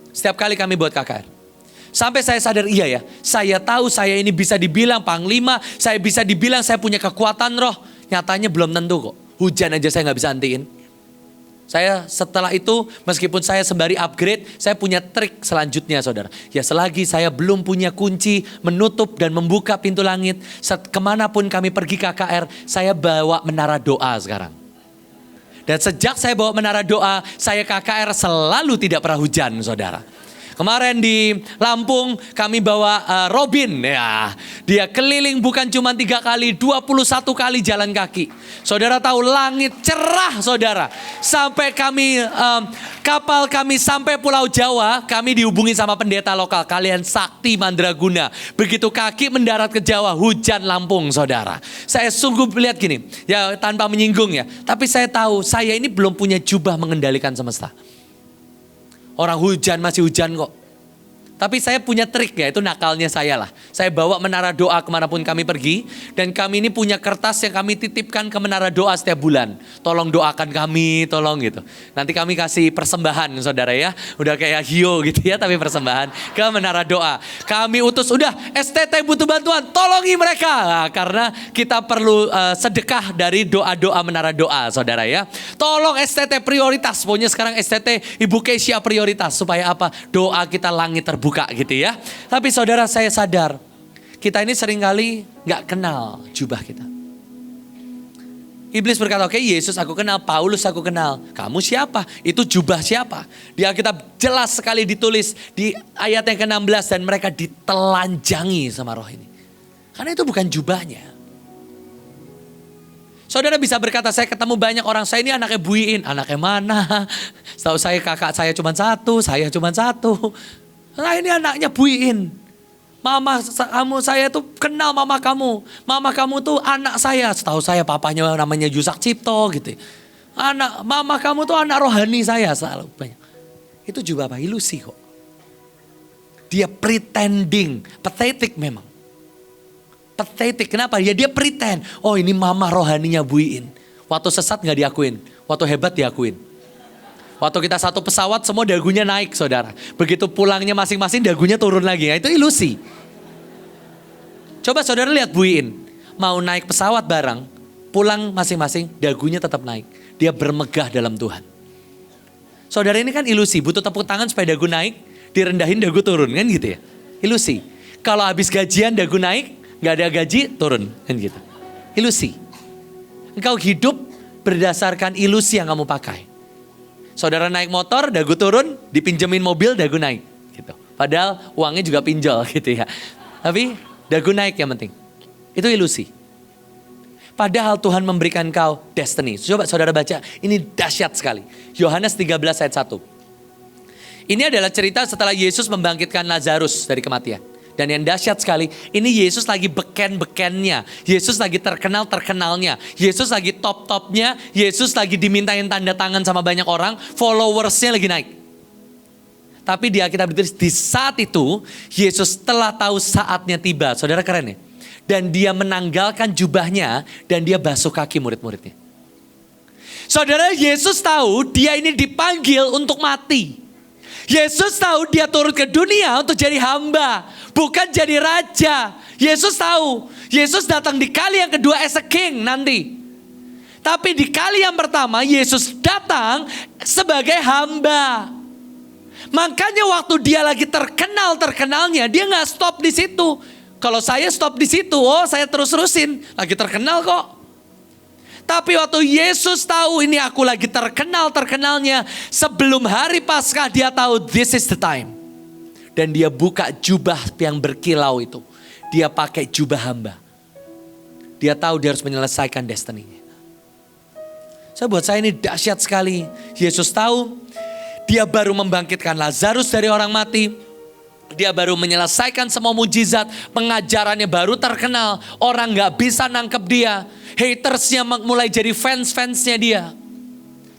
Setiap kali kami buat KKR. Sampai saya sadar iya ya. Saya tahu saya ini bisa dibilang panglima. Saya bisa dibilang saya punya kekuatan roh. Nyatanya belum tentu kok. Hujan aja saya gak bisa hentiin. Saya setelah itu meskipun saya sembari upgrade, saya punya trik selanjutnya saudara. Ya selagi saya belum punya kunci menutup dan membuka pintu langit. Kemanapun kami pergi KKR, saya bawa menara doa sekarang. Dan sejak saya bawa menara doa, saya KKR selalu tidak pernah hujan, saudara. Kemarin di Lampung kami bawa Robin, ya, dia keliling bukan cuma 3 kali, 21 kali jalan kaki. Saudara tahu langit cerah, saudara. Sampai kami, kapal kami sampai Pulau Jawa, kami dihubungi sama pendeta lokal. Kalian sakti mandraguna. Begitu kaki mendarat ke Jawa, hujan Lampung, saudara. Saya sungguh lihat gini, ya tanpa menyinggung ya. Tapi saya tahu saya ini belum punya jubah mengendalikan semesta. Orang hujan masih hujan kok. Tapi saya punya trik ya, itu nakalnya saya lah. Saya bawa menara doa kemanapun kami pergi. Dan kami ini punya kertas yang kami titipkan ke menara doa setiap bulan. Tolong doakan kami, tolong gitu. Nanti kami kasih persembahan saudara ya. Udah kayak hio gitu ya, tapi persembahan ke menara doa. Kami utus, udah STT butuh bantuan, tolongi mereka. Nah, karena kita perlu sedekah dari doa-doa menara doa saudara ya. Tolong STT prioritas, pokoknya sekarang STT Ibu Kesia prioritas. Supaya apa? Doa kita langit terbuka gitu ya. Tapi saudara saya sadar, kita ini seringkali gak kenal jubah kita. Iblis berkata, oke, Yesus aku kenal, Paulus aku kenal. Kamu siapa? Itu jubah siapa? Di Alkitab jelas sekali ditulis di ayat yang ke-16 dan mereka ditelanjangi sama roh ini. Karena itu bukan jubahnya. Saudara bisa berkata, saya ketemu banyak orang, saya ini anaknya buiin. Anaknya mana? Setahu saya kakak saya cuma satu, saya cuma satu. Nah ini anaknya buiin. Mama kamu, saya tuh kenal mama kamu. Mama kamu tuh anak saya. Setahu saya papanya namanya Yusak Cipto gitu. Mama kamu tuh anak rohani saya selalu banyak. Itu juga apa? Ilusi kok. Dia pretending. Pathetic memang. Pathetic. Kenapa? Ya dia pretend. Oh ini mama rohaninya buiin. Waktu sesat gak diakuin. Waktu hebat diakuin. Waktu kita satu pesawat semua dagunya naik saudara. Begitu pulangnya masing-masing dagunya turun lagi. Nah, itu ilusi. Coba saudara lihat buiin. Mau naik pesawat bareng. Pulang masing-masing dagunya tetap naik. Dia bermegah dalam Tuhan. Saudara ini kan ilusi. Butuh tepuk tangan supaya dagu naik. Direndahin dagu turun kan gitu ya. Ilusi. Kalau habis gajian dagu naik. Gak ada gaji turun kan gitu. Ilusi. Engkau hidup berdasarkan ilusi yang kamu pakai. Saudara naik motor, dagu turun, dipinjemin mobil, dagu naik. Gitu. Padahal uangnya juga pinjol gitu ya. Tapi dagu naik yang penting. Itu ilusi. Padahal Tuhan memberikan kau destiny. Coba saudara baca, ini dahsyat sekali. Yohanes 13 ayat 1. Ini adalah cerita setelah Yesus membangkitkan Lazarus dari kematian. Dan yang dahsyat sekali, ini Yesus lagi beken-bekennya. Yesus lagi terkenal-terkenalnya. Yesus lagi top-topnya. Yesus lagi dimintain tanda tangan sama banyak orang. Followersnya lagi naik. Tapi di Alkitab ditulis, di saat itu Yesus telah tahu saatnya tiba. Saudara keren ya? Dan dia menanggalkan jubahnya dan dia basuh kaki murid-muridnya. Saudara, Yesus tahu dia ini dipanggil untuk mati. Yesus tahu dia turun ke dunia untuk jadi hamba, bukan jadi raja. Yesus tahu, Yesus datang di kali yang kedua as a king nanti. Tapi di kali yang pertama Yesus datang sebagai hamba. Makanya waktu dia lagi terkenalnya, dia gak stop di situ. Kalau saya stop di situ, oh saya terus-terusin, lagi terkenal kok. Tapi waktu Yesus tahu ini aku lagi terkenalnya. Sebelum hari Paskah dia tahu this is the time. Dan dia buka jubah yang berkilau itu. Dia pakai jubah hamba. Dia tahu dia harus menyelesaikan destiny-nya. Buat saya ini dahsyat sekali. Yesus tahu dia baru membangkitkan Lazarus dari orang mati. Dia baru menyelesaikan semua mujizat. Pengajarannya baru terkenal. Orang gak bisa nangkep dia. Hatersnya mulai jadi fans-fansnya dia.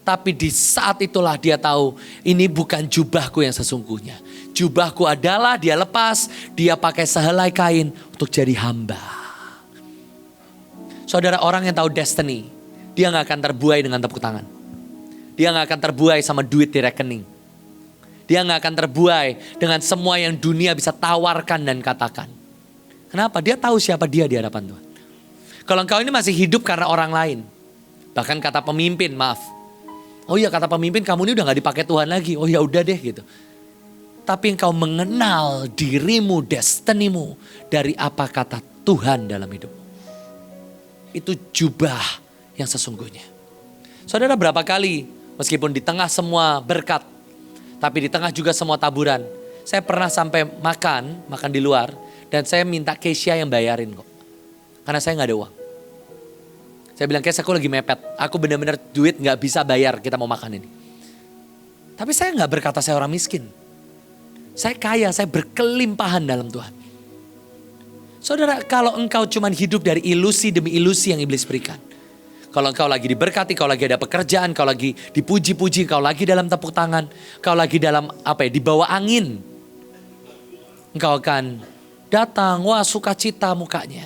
Tapi di saat itulah dia tahu. Ini bukan jubahku yang sesungguhnya. Jubahku adalah dia lepas. Dia pakai sehelai kain untuk jadi hamba. Saudara, orang yang tahu destiny. Dia gak akan terbuai dengan tepuk tangan. Dia gak akan terbuai sama duit di rekening. Dia gak akan terbuai dengan semua yang dunia bisa tawarkan dan katakan. Kenapa? Dia tahu siapa dia di hadapan Tuhan. Kalau engkau ini masih hidup karena orang lain. Bahkan kata pemimpin, maaf. Oh iya, kata pemimpin, kamu ini udah gak dipakai Tuhan lagi. Oh ya udah deh gitu. Tapi engkau mengenal dirimu, destinimu dari apa kata Tuhan dalam hidupmu. Itu jubah yang sesungguhnya. Saudara, berapa kali meskipun di tengah semua berkat, tapi di tengah juga semua taburan, saya pernah sampai makan di luar, dan saya minta Keisha yang bayarin kok. Karena saya gak ada uang. Saya bilang, Keisha, aku lagi mepet, aku benar-benar duit gak bisa bayar, kita mau makan ini. Tapi saya gak berkata saya orang miskin. Saya kaya, saya berkelimpahan dalam Tuhan. Saudara, kalau engkau cuma hidup dari ilusi demi ilusi yang iblis berikan. Kalau engkau lagi diberkati, kau lagi ada pekerjaan, kau lagi dipuji-puji, kau lagi dalam tepuk tangan, kau lagi dalam di bawah angin. Engkau akan datang, wah sukacita mukanya.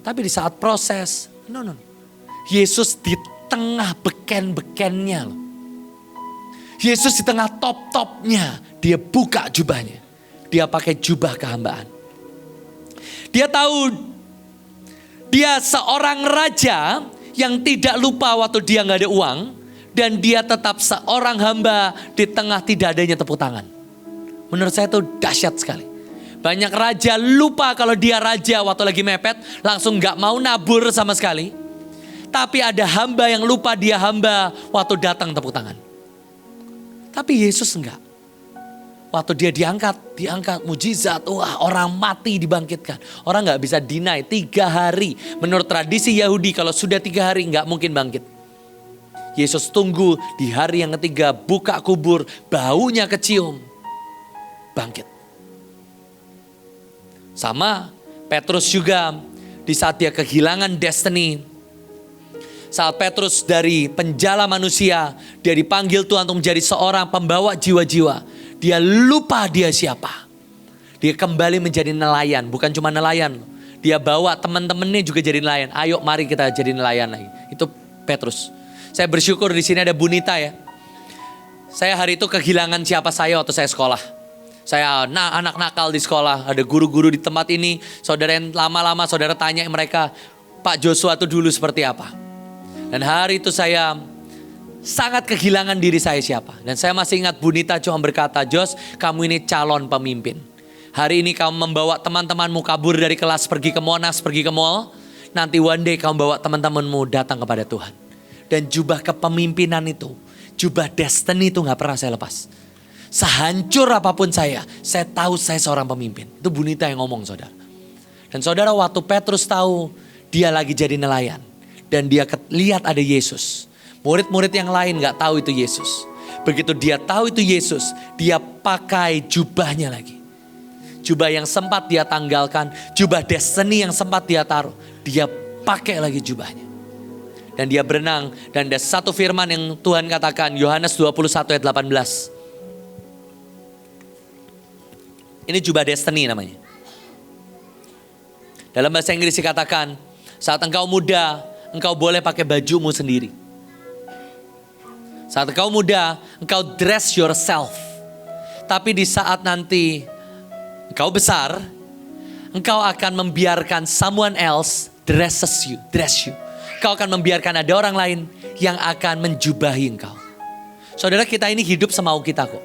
Tapi di saat proses, no. Yesus di tengah beken-bekennya loh. Yesus di tengah top-topnya, dia buka jubahnya. Dia pakai jubah kehambaan. Dia tahu dia seorang raja yang tidak lupa waktu dia gak ada uang. Dan dia tetap seorang hamba di tengah tidak adanya tepuk tangan. Menurut saya itu dahsyat sekali. Banyak raja lupa kalau dia raja waktu lagi mepet. Langsung gak mau nabur sama sekali. Tapi ada hamba yang lupa dia hamba waktu datang tepuk tangan. Tapi Yesus enggak. Waktu dia diangkat mujizat, wah orang mati dibangkitkan. Orang gak bisa deny 3 hari. Menurut tradisi Yahudi kalau sudah 3 hari gak mungkin bangkit. Yesus tunggu di hari yang ketiga, buka kubur, baunya kecium, bangkit. Sama Petrus juga di saat dia kehilangan destiny. Saat Petrus dari penjala manusia, dia dipanggil Tuhan untuk menjadi seorang pembawa jiwa-jiwa. Dia lupa dia siapa. Dia kembali menjadi nelayan, bukan cuma nelayan. Dia bawa teman-temannya juga jadi nelayan. Ayo mari kita jadi nelayan lagi. Itu Petrus. Saya bersyukur di sini ada Bunita ya. Saya hari itu kehilangan siapa saya waktu saya sekolah. Saya anak nakal di sekolah, ada guru-guru di tempat ini. Saudara yang lama-lama saudara tanya mereka, Pak Joshua itu dulu seperti apa? Dan hari itu saya sangat kehilangan diri saya siapa. Dan saya masih ingat Bunita cuma berkata, Jos, kamu ini calon pemimpin. Hari ini kamu membawa teman-temanmu kabur dari kelas, pergi ke Monas, pergi ke mall. Nanti one day kamu bawa teman-temanmu datang kepada Tuhan. Dan jubah kepemimpinan itu, jubah destiny itu gak pernah saya lepas. Sehancur apapun saya tahu saya seorang pemimpin. Itu Bunita yang ngomong saudara. Dan saudara waktu Petrus tahu dia lagi jadi nelayan. Dan dia lihat ada Yesus. Murid-murid yang lain gak tahu itu Yesus. Begitu dia tahu itu Yesus, dia pakai jubahnya lagi. Jubah yang sempat dia tanggalkan, jubah destiny yang sempat dia taruh, dia pakai lagi jubahnya. Dan dia berenang, dan ada satu firman yang Tuhan katakan, Yohanes 21 ayat 18. Ini jubah destiny namanya. Dalam bahasa Inggris dikatakan, saat engkau muda, engkau boleh pakai bajumu sendiri. Saat engkau muda, engkau dress yourself. Tapi di saat nanti engkau besar, engkau akan membiarkan someone else dress you. Engkau akan membiarkan ada orang lain yang akan menjubahi engkau. Saudara, kita ini hidup semau kita kok.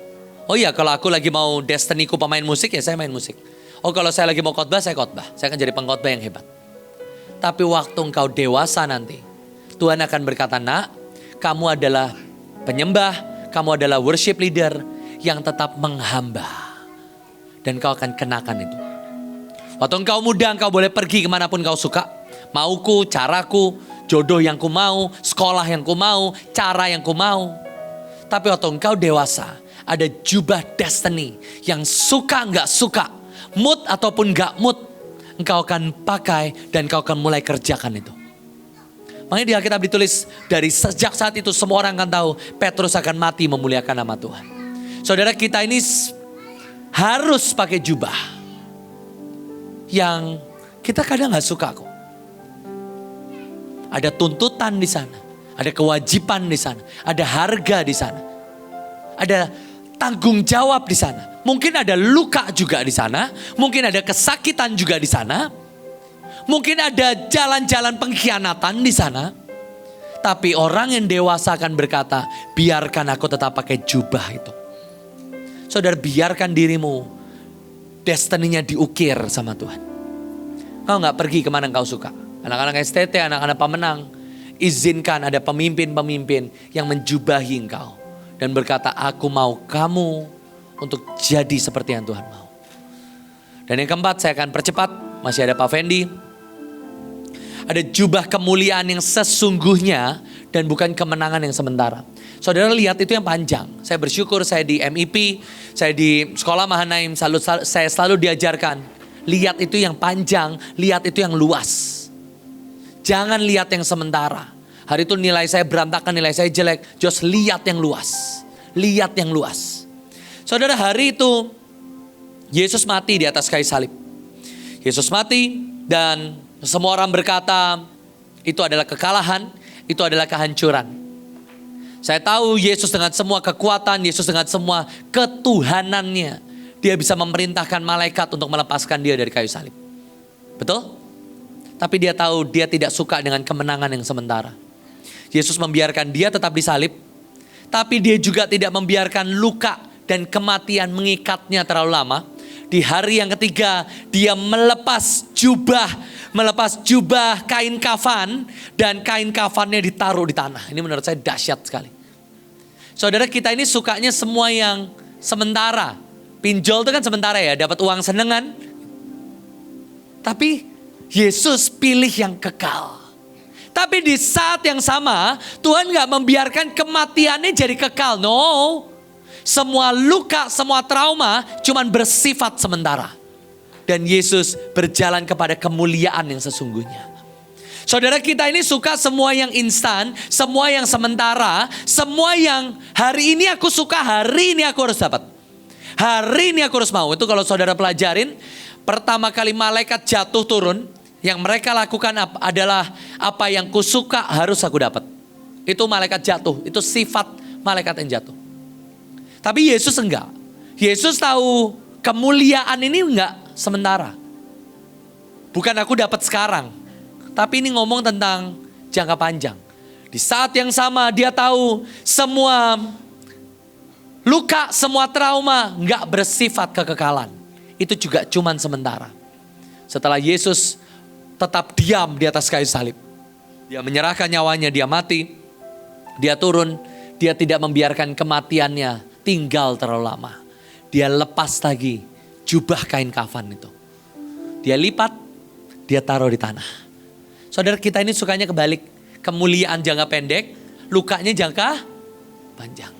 Oh iya, kalau aku lagi mau destiniku pemain musik, ya saya main musik. Oh kalau saya lagi mau khotbah, saya khotbah. Saya akan jadi pengkhotbah yang hebat. Tapi waktu engkau dewasa nanti, Tuhan akan berkata, nak, kamu adalah penyembah, kamu adalah worship leader yang tetap menghamba. Dan kau akan kenakan itu. Waktu engkau muda, engkau boleh pergi kemanapun kau suka. Mauku, caraku, jodoh yang ku mau, sekolah yang ku mau, cara yang ku mau. Tapi waktu engkau dewasa, ada jubah destiny yang suka nggak suka, mood ataupun nggak mood, engkau akan pakai dan engkau akan mulai kerjakan itu. Makanya di Alkitab ditulis dari sejak saat itu semua orang akan tahu Petrus akan mati memuliakan nama Tuhan. Saudara, kita ini harus pakai jubah yang kita kadang gak suka kok. Ada tuntutan di sana, ada kewajiban di sana, ada harga di sana, ada tanggung jawab di sana. Mungkin ada luka juga di sana, mungkin ada kesakitan juga di sana, mungkin ada jalan-jalan pengkhianatan di sana. Tapi orang yang dewasa akan berkata, biarkan aku tetap pakai jubah itu. Saudara, biarkan dirimu destininya diukir sama Tuhan. Kau gak pergi kemana kau suka. Anak-anak STT, anak-anak pemenang, izinkan ada pemimpin-pemimpin yang menjubahi engkau. Dan berkata, aku mau kamu untuk jadi seperti yang Tuhan mau. Dan yang keempat, saya akan percepat. Masih ada Pak Fendi. Ada jubah kemuliaan yang sesungguhnya dan bukan kemenangan yang sementara. Saudara lihat itu yang panjang. Saya bersyukur saya di MIP, saya di Sekolah Mahanaim, saya selalu diajarkan. Lihat itu yang panjang, lihat itu yang luas. Jangan lihat yang sementara. Hari itu nilai saya berantakan, nilai saya jelek. Just lihat yang luas. Lihat yang luas. Saudara, hari itu Yesus mati di atas kayu salib. Yesus mati dan semua orang berkata itu adalah kekalahan, itu adalah kehancuran. Saya tahu Yesus dengan semua kekuatan, Yesus dengan semua ketuhanannya, dia bisa memerintahkan malaikat untuk melepaskan dia dari kayu salib. Betul? Tapi dia tahu dia tidak suka dengan kemenangan yang sementara. Yesus membiarkan dia tetap disalib, tapi dia juga tidak membiarkan luka dan kematian mengikatnya terlalu lama. Di hari yang ketiga dia melepas jubah kain kafan, dan kain kafannya ditaruh di tanah. Ini menurut saya dahsyat sekali. Saudara, kita ini sukanya semua yang sementara. Pinjol itu kan sementara ya, dapat uang senengan. Tapi Yesus pilih yang kekal. Tapi di saat yang sama Tuhan gak membiarkan kematiannya jadi kekal. No. Semua luka, semua trauma cuman bersifat sementara. Dan Yesus berjalan kepada kemuliaan yang sesungguhnya. Saudara, kita ini suka semua yang instan, semua yang sementara, semua yang hari ini aku suka, hari ini aku harus dapat. Hari ini aku harus mau. Itu kalau saudara pelajarin, pertama kali malaikat jatuh turun, yang mereka lakukan adalah apa yang kusuka harus aku dapat. Itu malaikat jatuh, itu sifat malaikat yang jatuh. Tapi Yesus enggak. Yesus tahu kemuliaan ini enggak sementara. Bukan aku dapat sekarang. Tapi ini ngomong tentang jangka panjang. Di saat yang sama dia tahu semua luka, semua trauma enggak bersifat kekekalan. Itu juga cuman sementara. Setelah Yesus tetap diam di atas kayu salib. Dia menyerahkan nyawanya, dia mati. Dia turun, dia tidak membiarkan kematiannya tinggal terlalu lama. Dia lepas lagi jubah kain kafan itu. Dia lipat, dia taruh di tanah. Saudara, kita ini sukanya kebalik. Kemuliaan jangka pendek, lukanya jangka panjang.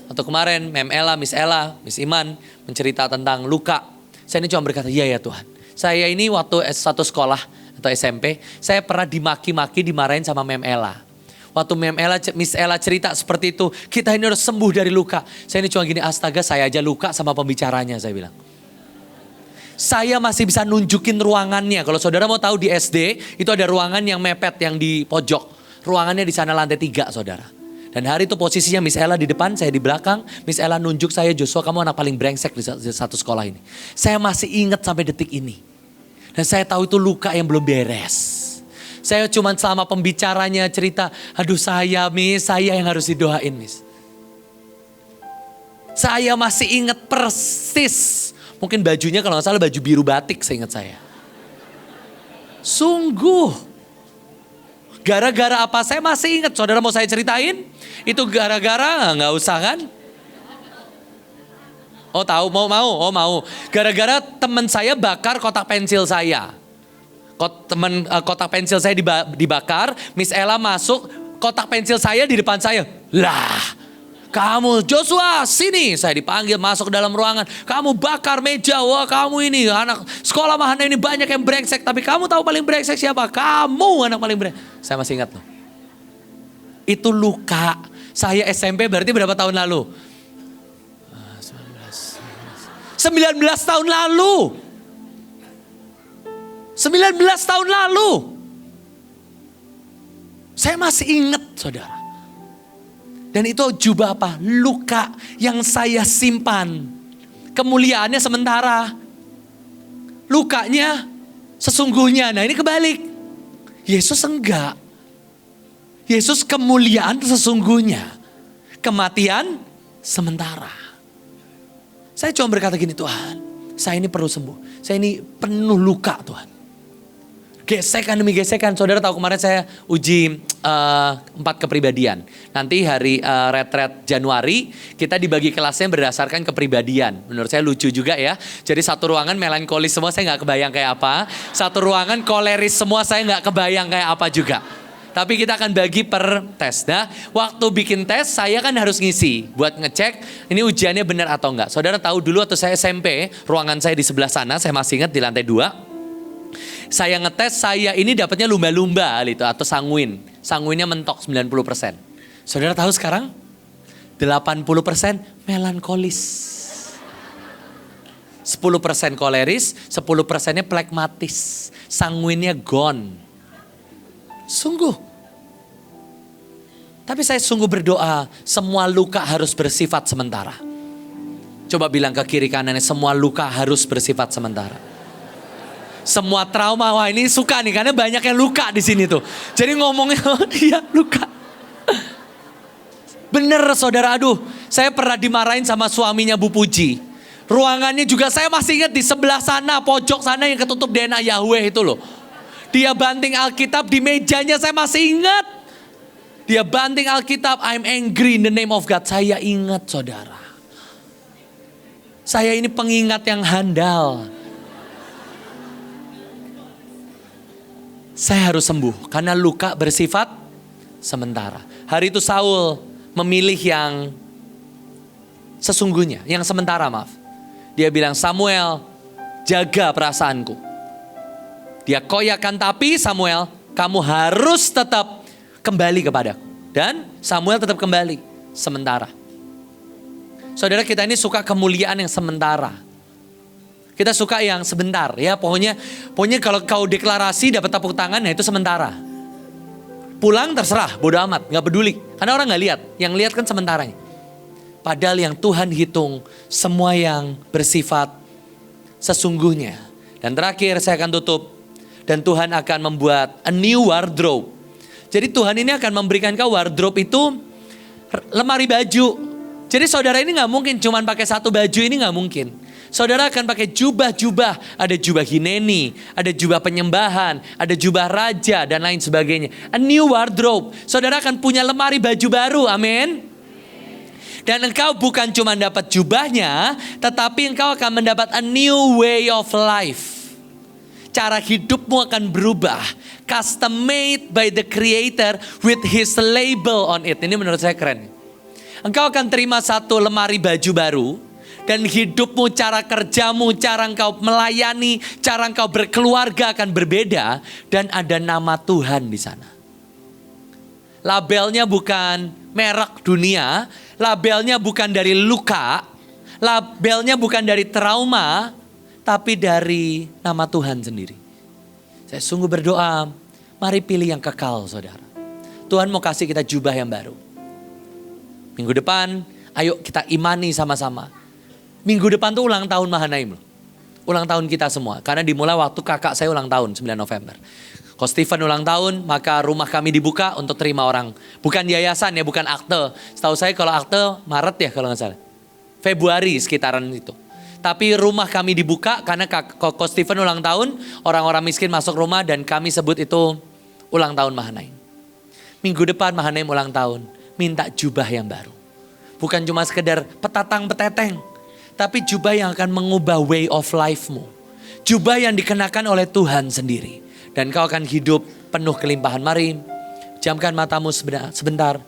Untuk kemarin Mem Ella, Miss Iman mencerita tentang luka. Saya ini cuma berkata, iya ya Tuhan. Saya ini waktu satu sekolah atau SMP, saya pernah dimaki-maki, dimarahin sama Mem Ella. Waktu Miss Ella cerita seperti itu, kita ini harus sembuh dari luka. Saya ini cuma gini, astaga saya aja luka sama pembicaranya, saya bilang. Saya masih bisa nunjukin ruangannya. Kalau saudara mau tahu di SD, itu ada ruangan yang mepet yang di pojok. Ruangannya di sana lantai 3 saudara. Dan hari itu posisinya Miss Ella di depan, saya di belakang. Miss Ella nunjuk saya, Joshua kamu anak paling brengsek di satu sekolah ini. Saya masih ingat sampai detik ini. Dan saya tahu itu luka yang belum beres. Saya cuma selama pembicaranya cerita, aduh Miss, saya yang harus didoain Miss. Saya masih ingat persis. Mungkin bajunya kalau gak salah baju biru batik seingat saya. Sungguh. Gara-gara apa saya masih ingat. Saudara mau saya ceritain? Itu gara-gara gak usah kan? Oh tahu mau. Gara-gara teman saya bakar kotak pensil saya. Kotak pensil saya dibakar, Miss Ella masuk, kotak pensil saya di depan saya. Lah, kamu Joshua sini, saya dipanggil masuk ke dalam ruangan. Kamu bakar meja, wah kamu ini anak sekolah Mahana ini banyak yang brengsek. Tapi kamu tahu paling brengsek siapa? Kamu anak paling brengsek. Saya masih ingat loh. Itu luka. Saya SMP berarti berapa tahun lalu? 19 tahun lalu. 19 tahun lalu. Saya masih ingat saudara. Dan itu jubah apa? Luka yang saya simpan. Kemuliaannya sementara. Lukanya sesungguhnya. Nah ini kebalik. Yesus enggak. Yesus kemuliaan sesungguhnya. Kematian sementara. Saya cuma berkata gini, Tuhan, saya ini perlu sembuh. Saya ini penuh luka Tuhan. Gesekan demi gesekan. Saudara tahu kemarin saya uji 4 kepribadian. Nanti hari retret Januari kita dibagi kelasnya berdasarkan kepribadian. Menurut saya lucu juga ya. Jadi satu ruangan melankolis semua, saya nggak kebayang kayak apa. Satu ruangan koleris semua, saya nggak kebayang kayak apa juga. Tapi kita akan bagi per tes. Nah, waktu bikin tes saya kan harus ngisi buat ngecek ini ujiannya benar atau enggak. Saudara tahu dulu waktu saya SMP, ruangan saya di sebelah sana, saya masih ingat di lantai 2. Saya ngetes, saya ini dapatnya lumba-lumba gitu, atau sanguin. Sanguinnya mentok 90%. Saudara tahu sekarang? 80% melankolis. 10% koleris, 10%-nya plekmatis. Sanguinnya gone. Sungguh. Tapi saya sungguh berdoa, semua luka harus bersifat sementara. Coba bilang ke kiri kanannya, semua luka harus bersifat sementara. Semua trauma, wah ini suka nih karena banyak yang luka di sini tuh. Jadi ngomongnya, dia luka. Bener saudara, aduh, saya pernah dimarahin sama suaminya Bu Puji. Ruangannya juga saya masih ingat di sebelah sana, pojok sana yang ketutup DNA Yahweh itu loh. Dia banting Alkitab di mejanya, saya masih ingat. Dia banting Alkitab, I'm angry in the name of God. Saya ingat saudara. Saya ini pengingat yang handal. Saya harus sembuh karena luka bersifat sementara. Hari itu Saul memilih yang sesungguhnya, yang sementara maaf. Dia bilang, Samuel jaga perasaanku. Dia koyakan tapi Samuel kamu harus tetap kembali kepadaku. Dan Samuel tetap kembali sementara. Saudara kita ini suka kemuliaan yang sementara. Kita suka yang sebentar ya, pokoknya kalau kau deklarasi dapat tepuk tangan, ya itu sementara. Pulang terserah, bodo amat, nggak peduli. Karena orang nggak lihat, yang lihat kan sementaranya. Padahal yang Tuhan hitung semua yang bersifat sesungguhnya. Dan terakhir saya akan tutup, dan Tuhan akan membuat a new wardrobe. Jadi Tuhan ini akan memberikan kau wardrobe itu lemari baju. Jadi saudara ini nggak mungkin cuman pakai satu baju, ini nggak mungkin. Saudara akan pakai jubah-jubah, ada jubah Hineni, ada jubah penyembahan, ada jubah raja dan lain sebagainya. A new wardrobe. Saudara akan punya lemari baju baru, amin. Dan engkau bukan cuma dapat jubahnya, tetapi engkau akan mendapat a new way of life. Cara hidupmu akan berubah. Custom made by the creator with his label on it. Ini menurut saya keren. Engkau akan terima satu lemari baju baru. Dan hidupmu, cara kerjamu, cara engkau melayani, cara engkau berkeluarga akan berbeda. Dan ada nama Tuhan di sana. Labelnya bukan merek dunia. Labelnya bukan dari luka. Labelnya bukan dari trauma. Tapi dari nama Tuhan sendiri. Saya sungguh berdoa, mari pilih yang kekal saudara. Tuhan mau kasih kita jubah yang baru. Minggu depan, ayo kita imani sama-sama. Minggu depan tuh ulang tahun Mahanaim loh. Ulang tahun kita semua. Karena dimulai waktu kakak saya ulang tahun 9 November. Kalau Stephen ulang tahun, maka rumah kami dibuka untuk terima orang. Bukan yayasan ya, bukan akte. Setahu saya kalau akte Maret ya kalau nggak salah. Februari sekitaran itu. Tapi rumah kami dibuka karena kalau Stephen ulang tahun, orang-orang miskin masuk rumah dan kami sebut itu ulang tahun Mahanaim. Minggu depan Mahanaim ulang tahun, minta jubah yang baru. Bukan cuma sekedar petatang-peteteng. Tapi jubah yang akan mengubah way of life-mu. Jubah yang dikenakan oleh Tuhan sendiri. Dan kau akan hidup penuh kelimpahan. Mari, jamkan matamu sebentar.